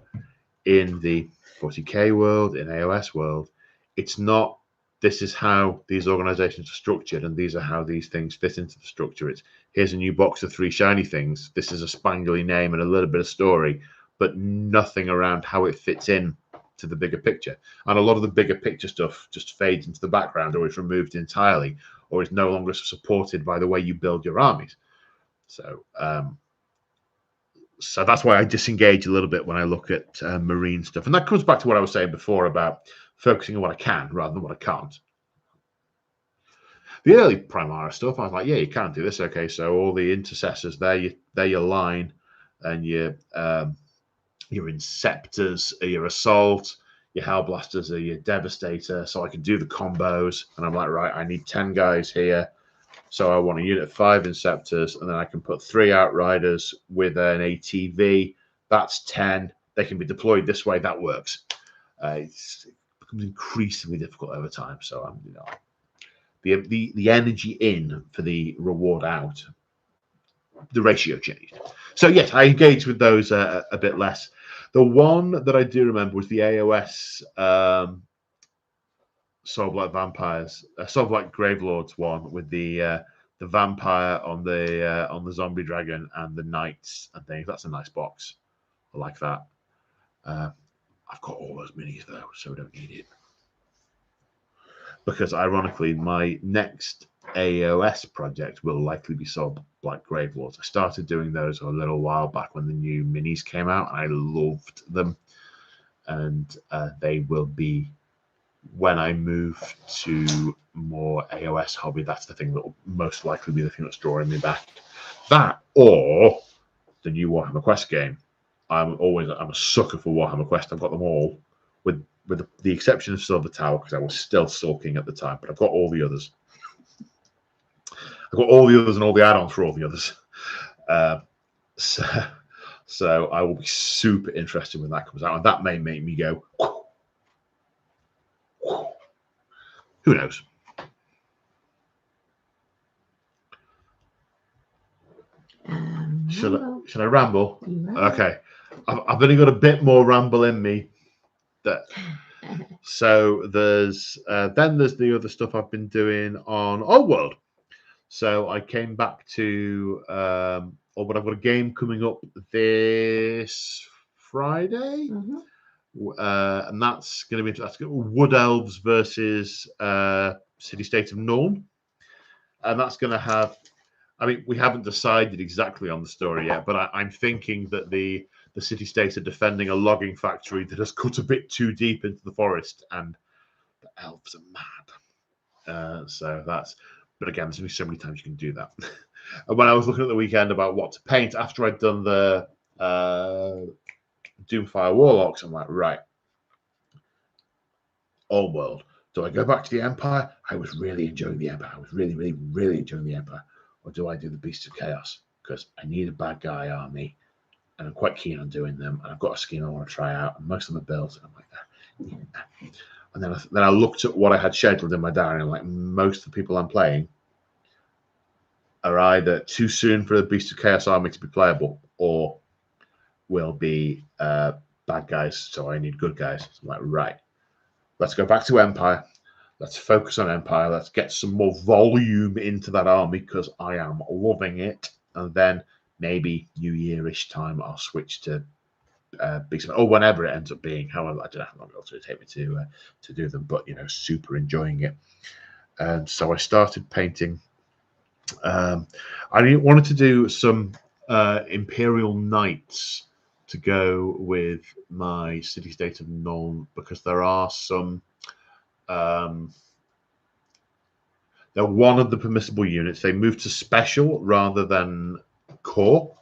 A: in the 40k world, in AOS world, it's not. This is how these organizations are structured, and these are how these things fit into the structure. It's here's a new box of 3 shiny things. This is a spangly name and a little bit of story, but nothing around how it fits in to the bigger picture. And a lot of the bigger picture stuff just fades into the background, or is removed entirely, or is no longer supported by the way you build your armies. So, so that's why I disengage a little bit when I look at marine stuff. And that comes back to what I was saying before about focusing on what I can rather than what I can't. The early Primara stuff, I was like, yeah, you can't do this. Okay, so all the intercessors, they're your line, and your Inceptors are your assault, your Hellblasters are your devastator, so I can do the combos. And I'm like, right, I need 10 guys here. So I want a unit of 5 Inceptors, and then I can put 3 Outriders with an ATV. That's 10. They can be deployed this way. That works. It becomes increasingly difficult over time. So I'm, the energy in for the reward out, the ratio changed. So yes, I engaged with those a bit less. The one that I do remember was the AOS Soulblight Vampires, Soulblight Gravelords one with the vampire on the zombie dragon and the knights and things. That's a nice box. I like that. I've got all those minis though, so I don't need it. Because ironically, my next AOS project will likely be Soulblight Gravelords. I started doing those a little while back when the new minis came out, and I loved them. And they will be, when I move to more AOS hobby, that's the thing that will most likely be the thing that's drawing me back. That or the new Warhammer Quest game. I'm a sucker for Warhammer Quest. I've got them all, with the exception of Silver Tower, because I was still sulking at the time, but I've got all the others. I've got all the others and all the add-ons for all the others. So I will be super interested when that comes out, and that may make me go, who knows? Should I ramble? Okay, I've only got a bit more ramble in me. So there's the other stuff I've been doing on Old World. So I came back to but I've got a game coming up this Friday. And that's going to be Wood Elves versus City State of Norn, and that's going to have. I mean, we haven't decided exactly on the story yet, but I'm thinking that the City State are defending a logging factory that has cut a bit too deep into the forest, and the elves are mad. So that's. But again, there's only so many times you can do that. And when I was looking at the weekend about what to paint after I'd done the Doomfire Warlocks, I'm like, right, Old World. Do I go back to the Empire? I was really enjoying the Empire. I was really, really, really enjoying the Empire. Or do I do the Beasts of Chaos? Because I need a bad guy army, and I'm quite keen on doing them. And I've got a scheme I want to try out, and most of them are built. And I'm like, yeah. And then I looked at what I had scheduled in my diary, and I'm like, most of the people I'm playing are either too soon for the Beast of Chaos army to be playable, or will be bad guys. So I need good guys. So I'm like, right. Let's go back to Empire. Let's focus on Empire. Let's get some more volume into that army because I am loving it. And then maybe New Year-ish time, I'll switch to Beast, or whenever it ends up being. However, I don't know how long it'll take me to do them, but super enjoying it. And so I started painting. I wanted to do some Imperial Knights to go with my City State of Norn, because there are some. They're one of the permissible units. They moved to special rather than core,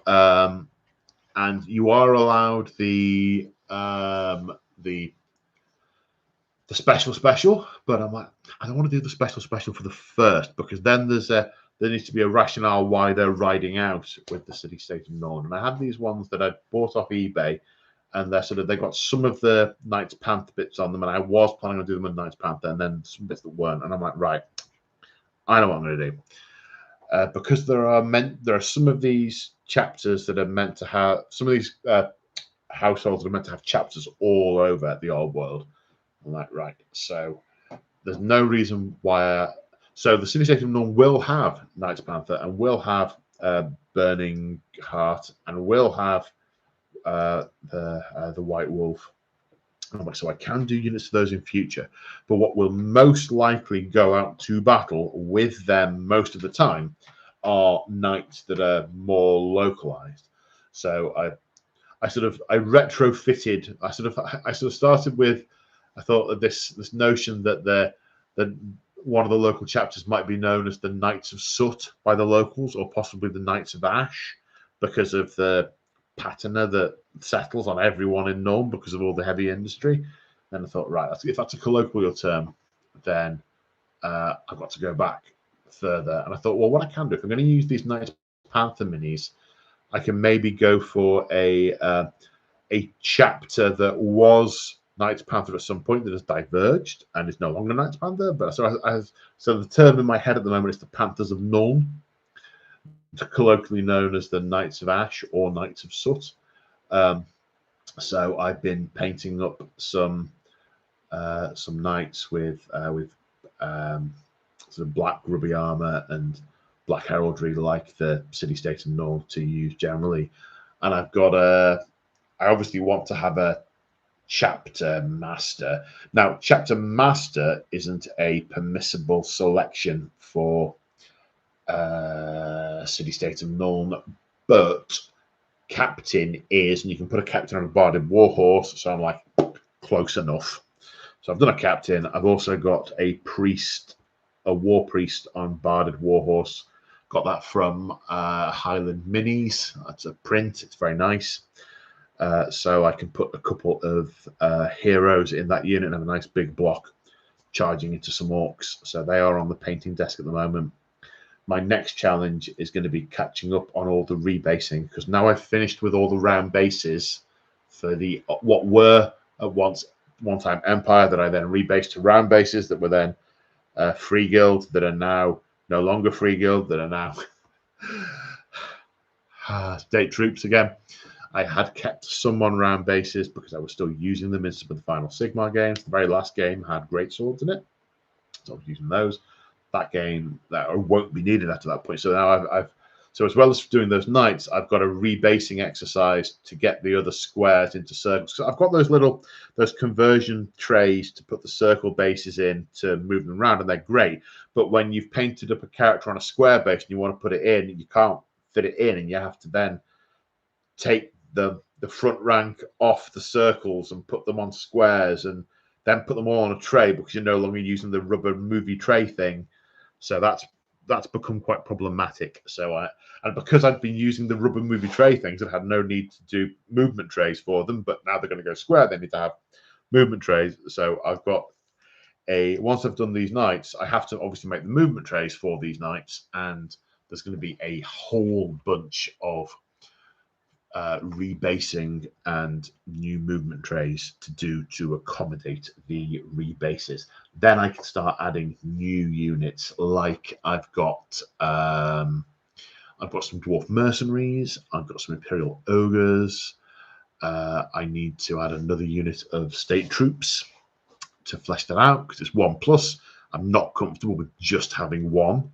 A: and you are allowed the special. But I'm like, I don't want to do the special for the first, because then there's there needs to be a rationale why they're riding out with the city-state of Norn. And I had these ones that I'd bought off eBay, and they got some of the Knights Panther bits on them, and I was planning on doing them with Knights Panther, and then some bits that weren't. And I'm like, right, I know what I'm going to do. Because there are some of these chapters that are meant to have, some of these households that are meant to have chapters all over the old world. I'm like, right, so there's no reason why. So the city-state of Norn will have Knights Panther, and will have Burning Heart, and will have the White Wolf. So I can do units of those in future, but what will most likely go out to battle with them most of the time are knights that are more localized. So I retrofitted. I sort of started with, I thought that this notion that one of the local chapters might be known as the Knights of Soot by the locals, or possibly the Knights of Ash, because of the patina that settles on everyone in Norn because of all the heavy industry. And I thought, right, if that's a colloquial term, then I've got to go back further. And I thought, well, what I can do, if I'm going to use these Knights Panther minis, I can maybe go for a chapter that was Knights Panther at some point that has diverged and is no longer Knights Panther. But so the term in my head at the moment is the Panthers of Norn, colloquially known as the Knights of Ash or Knights of Soot. So I've been painting up some knights with sort of black grubby armor and black heraldry, like the city-state of Norn to use generally. And I obviously want to have a chapter master. Now, chapter master isn't a permissible selection for city-state of Norn, but captain is, and you can put a captain on a barded warhorse. So I'm like, close enough. So I've done a captain. I've also got a priest, a war priest on barded warhorse. Got that from Highland Minis. That's a print. It's very nice. So I can put a couple of heroes in that unit and have a nice big block charging into some orcs. So they are on the painting desk at the moment. My next challenge is going to be catching up on all the rebasing, because now I've finished with all the round bases for the what were at one time Empire, that I then rebased to round bases that were then Free Guild, that are now no longer Free Guild, that are now state troops again. I had kept some on round bases because I was still using them in some of the final Sigmar games. The very last game had great swords in it, so I was using those. That game that won't be needed after that point. So now so as well as doing those knights, I've got a rebasing exercise to get the other squares into circles. So I've got those conversion trays to put the circle bases in to move them around, and they're great. But when you've painted up a character on a square base and you want to put it in, you can't fit it in, and you have to then take the front rank off the circles and put them on squares, and then put them all on a tray because you're no longer using the rubber movie tray thing. So that's become quite problematic. And because I've been using the rubber movie tray things, I had no need to do movement trays for them. But now they're going to go square, they need to have movement trays. So I've got once I've done these knights, I have to obviously make the movement trays for these knights, and there's going to be a whole bunch of rebasing and new movement trays to do to accommodate the rebases. Then I can start adding new units. Like I've got some dwarf mercenaries. I've got some imperial ogres. I need to add another unit of state troops to flesh that out because it's 1+. I'm not comfortable with just having one.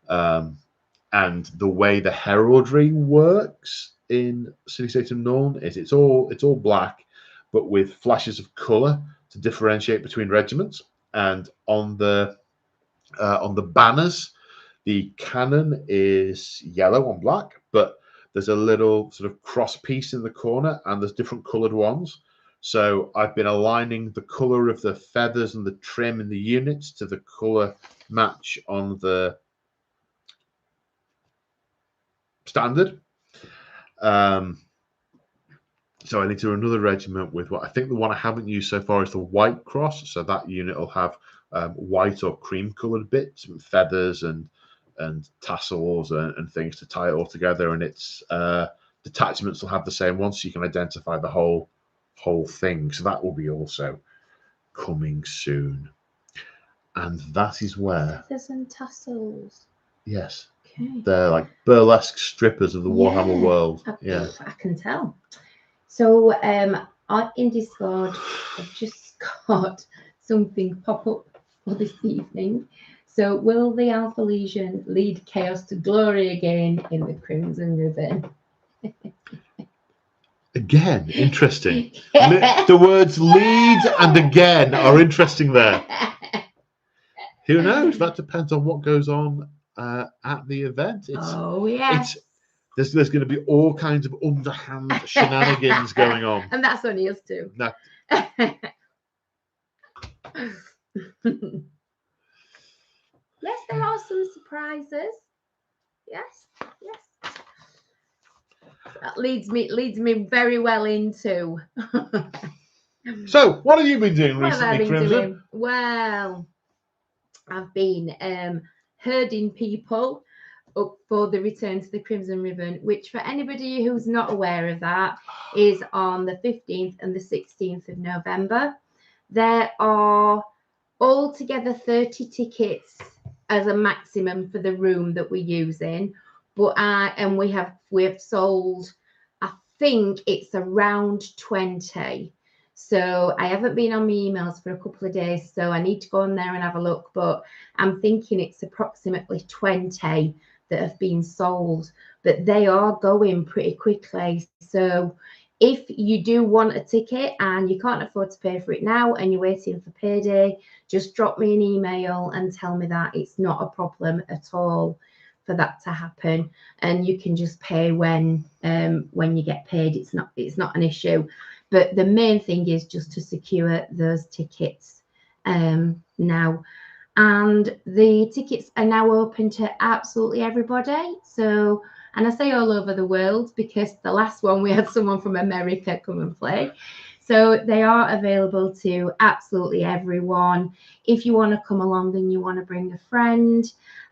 A: And the way the heraldry works in City-State of Norn is it's all black, but with flashes of color to differentiate between regiments. And on the banners, the cannon is yellow on black, but there's a little sort of cross piece in the corner, and there's different colored ones. So I've been aligning the color of the feathers and the trim in the units to the color match on the standard. So I need to do another regiment with what I think the one I haven't used so far is the White Cross. So that unit will have white or cream colored bits and feathers and and tassels and things to tie it all together, and it's detachments will have the same one, so you can identify the whole thing. So that will be also coming soon, and that is where
B: Feathers and tassels.
A: yes,
B: Okay.
A: they're like burlesque strippers of the Warhammer world.
B: I can tell. So in Discord, I've just got something pop up for this evening. So will the Alpha Legion lead Chaos to glory again in the Crimson Ribbon?
A: Again, interesting. The words lead and again are interesting there. Who knows? That depends on what goes on at the event. There's going to be all kinds of underhand shenanigans going on.
B: And that's only us two.
A: No.
B: Yes, there are some surprises. Yes. That leads me very well into.
A: So, what have you been doing recently, Crimson?
B: Well, I've been herding people up for the return to the Crimson Ribbon, which for anybody who's not aware of that is on the 15th and the 16th of November. There are altogether 30 tickets as a maximum for the room that we're using, but we have sold, I think it's around 20. So I haven't been on my emails for a couple of days, so I need to go on there and have a look, but I'm thinking it's approximately 20 that have been sold, but they are going pretty quickly. So if you do want a ticket and you can't afford to pay for it now and you're waiting for payday, just drop me an email and tell me that. It's not a problem at all for that to happen, and you can just pay when you get paid. It's not an issue. But the main thing is just to secure those tickets now. And the tickets are now open to absolutely everybody. So, and I say all over the world because the last one we had someone from America come and play. So they are available to absolutely everyone. If you want to come along and you want to bring a friend,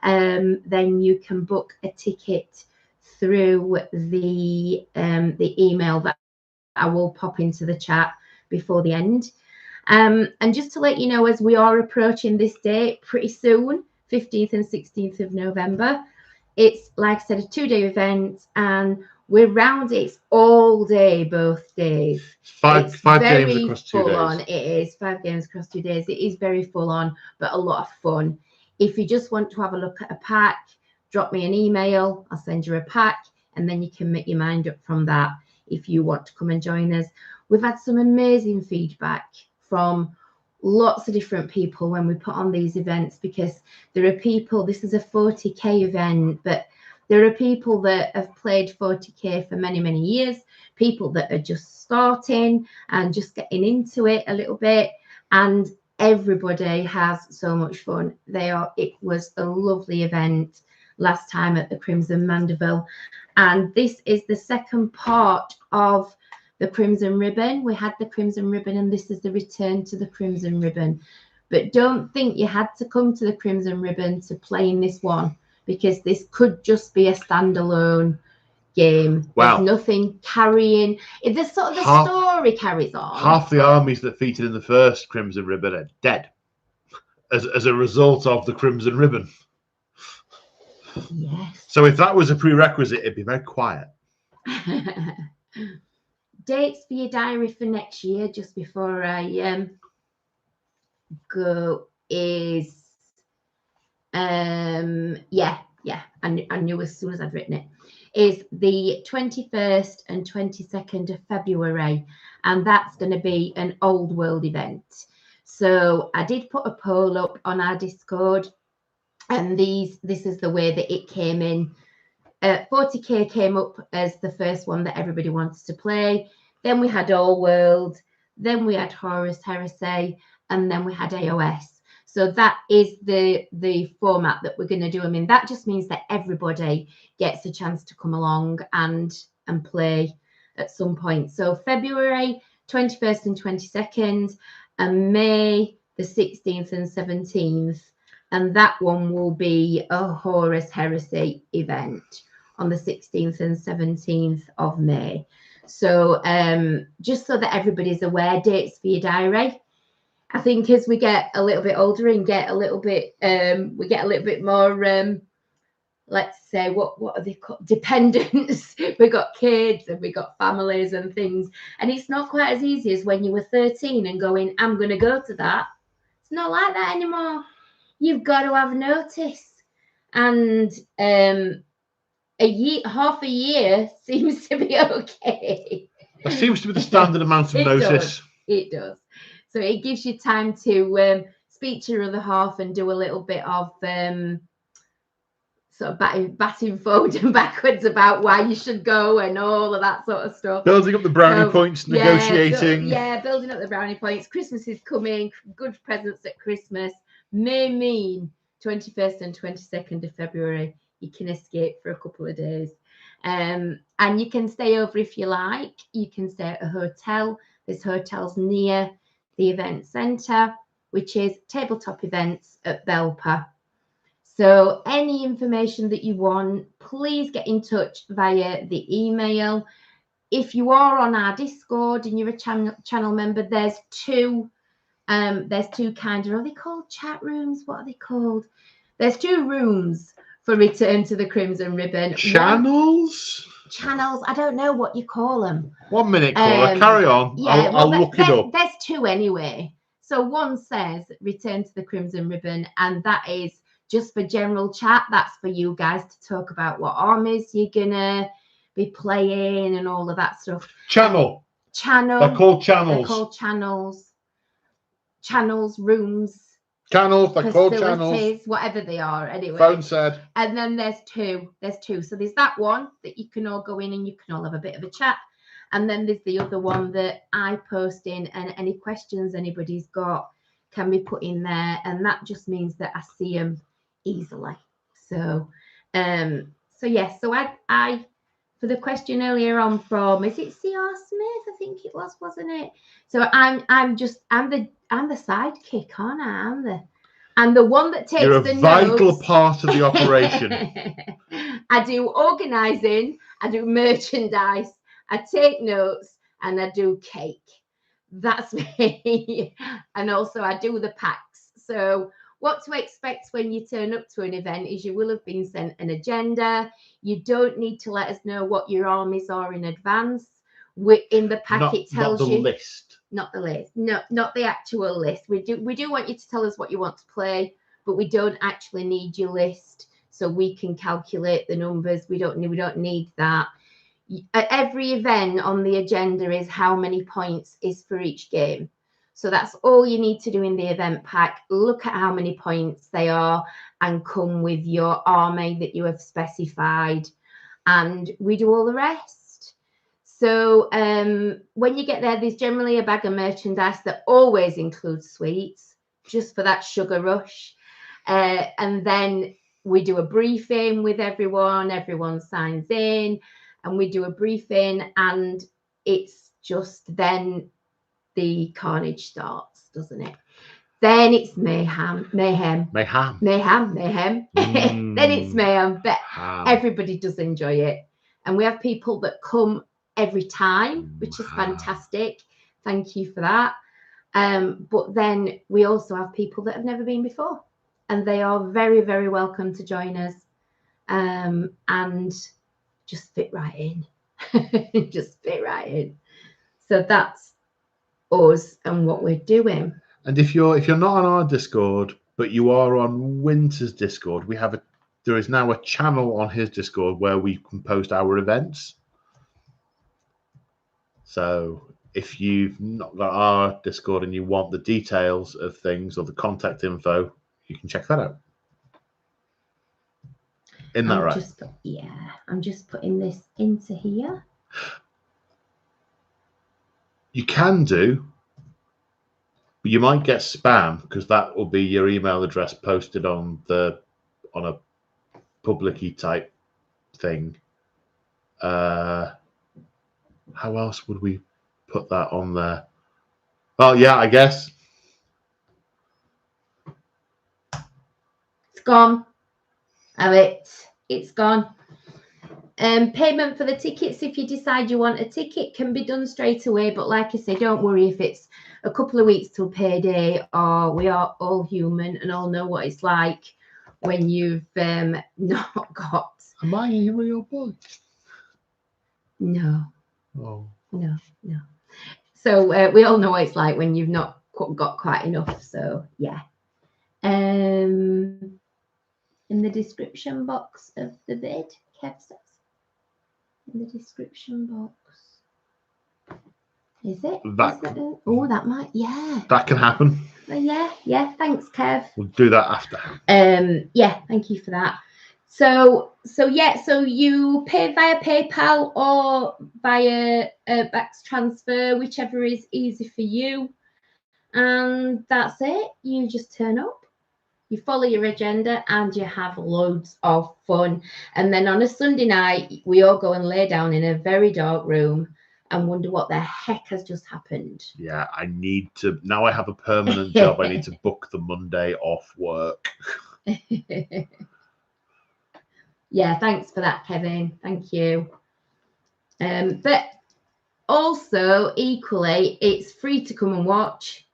B: then you can book a ticket through the email that I will pop into the chat before the end. And just to let you know, as we are approaching this date pretty soon, 15th and 16th of November, it's, like I said, a 2-day event, and we're round it all day, both days.
A: Five games across 2 days.
B: On. It is 5 games across 2 days. It is very full on, but a lot of fun. If you just want to have a look at a pack, drop me an email. I'll send you a pack, and then you can make your mind up from that if you want to come and join us. We've had some amazing feedback from lots of different people when we put on these events, because there are people, this is a 40k event, but there are people that have played 40k for many, many years, people that are just starting and just getting into it a little bit, and everybody has so much fun. It was a lovely event last time at the Crimson Mandeville, and this is the second part of the Crimson Ribbon. We had the Crimson Ribbon, and this is the return to the Crimson Ribbon. But don't think you had to come to the Crimson Ribbon to play in this one, because this could just be a standalone game.
A: Wow.
B: There's nothing carrying. The story carries on.
A: Half the armies that featured in the first Crimson Ribbon are dead as a result of the Crimson Ribbon.
B: Yes.
A: So if that was a prerequisite, it'd be very quiet.
B: Dates for your diary for next year, just before I go, is I knew as soon as I'd written it, is the 21st and 22nd of February, and that's going to be an old world event. So I did put a poll up on our Discord, and this is the way that it came in. 40k came up as the first one that everybody wants to play. Then we had All World, then we had Horus Heresy, and then we had AOS. So that is the format that we're going to do. I mean, that just means that everybody gets a chance to come along and play at some point. So February 21st and 22nd, and May the 16th and 17th and that one will be a Horus Heresy event on the 16th and 17th of May. So just so that everybody's aware, dates for your diary. I think as we get a little bit older and get a little bit, we get a little bit more, let's say, what are they called? Dependents. We got kids and we got families and things. And it's not quite as easy as when you were 13 and going, I'm going to go to that. It's not like that anymore. You've got to have notice. And half a year seems to be okay.
A: That seems to be the standard amount of notice.
B: It does. So it gives you time to speak to your other half and do a little bit of sort of batting forward and backwards about why you should go and all of that sort of stuff.
A: Building up the brownie points, negotiating.
B: Building up the brownie points. Christmas is coming. Good presents at Christmas may mean 21st and 22nd of February. You can escape for a couple of days. And you can stay over if you like. You can stay at a hotel. There's hotels near the event centre, which is Tabletop Events at Belper. So any information that you want, please get in touch via the email. If you are on our Discord and you're a channel member, there's two kind of, are they called chat rooms? What are they called? There's two rooms for Return to the Crimson Ribbon.
A: Channels?
B: Channels, I don't know what you call them.
A: 1 minute, Cora, carry on. Yeah, I'll look it up.
B: There's two anyway. So one says Return to the Crimson Ribbon, and that is just for general chat. That's for you guys to talk about what armies you're gonna be playing and all of that stuff.
A: Channel. They're called channels.
B: Channels, rooms.
A: Channels, they're called channels.
B: Whatever they are, anyway.
A: Phone said.
B: And then there's two. So there's that one that you can all go in and you can all have a bit of a chat. And then there's the other one that I post in, and any questions anybody's got can be put in there. And that just means that I see them easily. So yes. So I for the question earlier on from, is it C.R. Smith? I think it was, wasn't it? So I'm the sidekick, aren't I? I'm the one that takes the notes. You're a
A: vital part of the operation.
B: I do organising, I do merchandise, I take notes, and I do cake. That's me. And also I do the packs. So what to expect when you turn up to an event is you will have been sent an agenda. You don't need to let us know what your armies are in advance. In the pack, it tells you. Not the list. No, not the actual list. We do want you to tell us what you want to play, but we don't actually need your list, so we can calculate the numbers. We don't need that. At every event on the agenda is how many points is for each game. So that's all you need to do in the event pack. Look at how many points they are and come with your army that you have specified. And we do all the rest. So when you get there, there's generally a bag of merchandise that always includes sweets, just for that sugar rush. And then we do a briefing with everyone. Everyone signs in and we do a briefing, and it's just then the carnage starts, doesn't it? Then it's mayhem. Then it's mayhem, but everybody does enjoy it. And we have people that come every time, which is fantastic. Thank you for that. But then we also have people that have never been before, and they are very, very welcome to join us and just fit right in. Just fit right in. So that's us and what we're doing.
A: And if you're not on our Discord, but you are on Winter's Discord, there is now a channel on his Discord where we can post our events. So if you've not got our Discord and you want the details of things or the contact info, you can check that out. Isn't that right?
B: I'm just putting this into here.
A: You can do, but you might get spam, because that will be your email address posted on a public-y type thing. How else would we put that on there? Well, yeah, I guess.
B: It's gone. Have it. It's gone. Payment for the tickets, if you decide you want a ticket, can be done straight away. But like I say, don't worry if it's a couple of weeks till payday, or we are all human and all know what it's like when you've not got.
A: Am I a real boy?
B: No.
A: Oh.
B: No. So we all know what it's like when you've not got quite enough. So yeah. In the description box of the vid, Kev says. In the description box. Is it? Oh, that might, yeah.
A: That can happen.
B: Yeah. Thanks, Kev.
A: We'll do that after.
B: Yeah, thank you for that. So you pay via PayPal or via Bax transfer, whichever is easy for you. And that's it. You just turn up, you follow your agenda, and you have loads of fun. And then on a Sunday night, we all go and lay down in a very dark room and wonder what the heck has just happened.
A: Yeah, I need to. Now I have a permanent job. I need to book the Monday off work.
B: Yeah, thanks for that, Kevin. Thank you. But also, equally, it's free to come and watch.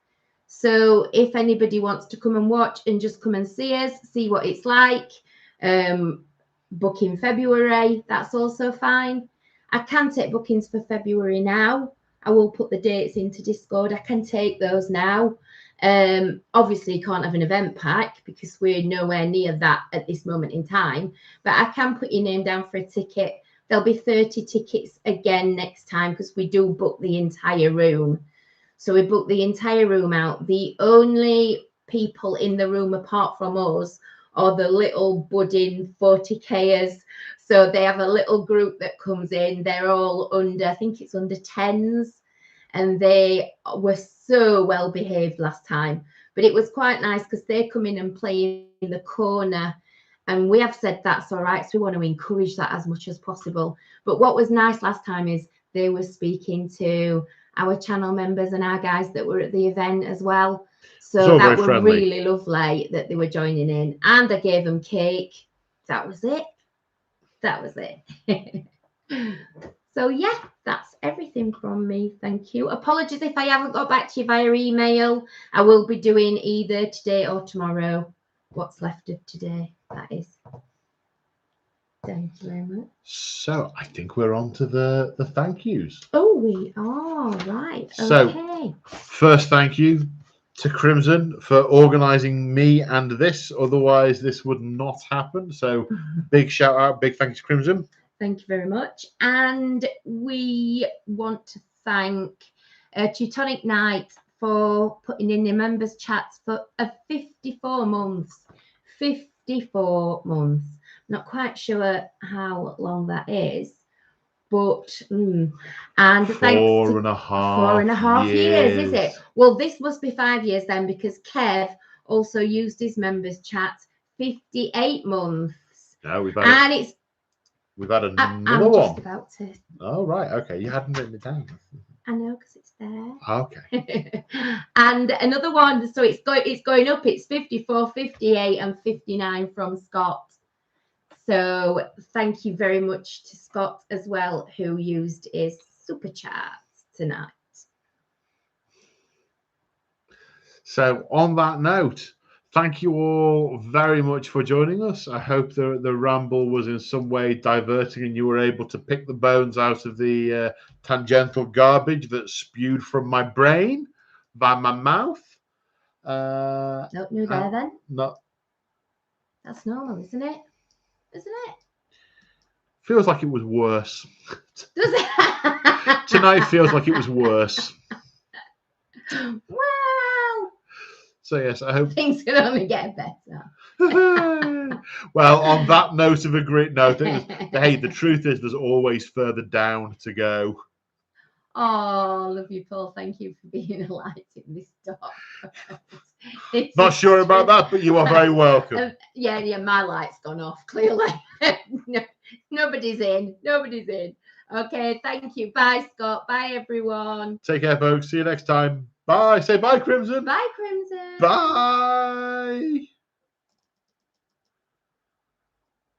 B: So if anybody wants to come and watch and just come and see us, see what it's like, book in February, that's also fine. I can take bookings for February now. I will put the dates into Discord. I can take those now. Obviously, you can't have an event pack because we're nowhere near that at this moment in time. But I can put your name down for a ticket. There'll be 30 tickets again next time because we do book the entire room. So we booked the entire room out. The only people in the room apart from us are the little budding 40Kers. So they have a little group that comes in. They're all under, I think it's under 10s. And they were so well behaved last time. But it was quite nice because they come in and play in the corner. And we have said that's all right. So we want to encourage that as much as possible. But what was nice last time is they were speaking to our channel members and our guys that were at the event as well. So that was really lovely that they were joining in. And I gave them cake. That was it. So yeah, that's everything from me. Thank you. Apologies if I haven't got back to you via email. I will be doing either today or tomorrow. What's left of today, that is. Thank you very much.
A: So I think we're on to the thank yous.
B: Oh, we are, right.
A: So,
B: okay.
A: First thank you to Crimson for organising me and this. Otherwise, this would not happen. So big shout out, big thank you to Crimson.
B: Thank you very much. And we want to thank Teutonic Knight for putting in the members chats for 54 months. 54 months. Not quite sure how long that is, but and thanks to 4.5 years, is it? Well, this must be 5 years then, because Kev also used his members chat 58 months.
A: No, we've had another
B: I'm
A: one.
B: Just about to.
A: Oh right, okay. You hadn't written it down.
B: I know, because it's there.
A: Okay.
B: And another one. So it's going up. It's 54, 58, and 59 from Scott. So thank you very much to Scott as well, who used his super chat tonight.
A: So on that note, thank you all very much for joining us. I hope the ramble was in some way diverting and you were able to pick the bones out of the tangential garbage that spewed from my brain by my mouth.
B: Nope, new there then.
A: Not.
B: That's normal, isn't it? Isn't it?
A: Feels like it was worse.
B: Does it?
A: Tonight feels like it was worse.
B: Wow.
A: So yes, I hope
B: things can only get better.
A: Well, on that note of a great note, hey, the truth is there's always further down to go.
B: Oh, love you, Paul. Thank you for being a light in this dark.
A: Not sure about that, but you are very welcome.
B: Yeah, my light's gone off, clearly. Nobody's in. Okay, thank you. Bye, Scott. Bye, everyone.
A: Take care, folks. See you next time. Bye. Say bye, Crimson.
B: Bye, Crimson.
A: Bye.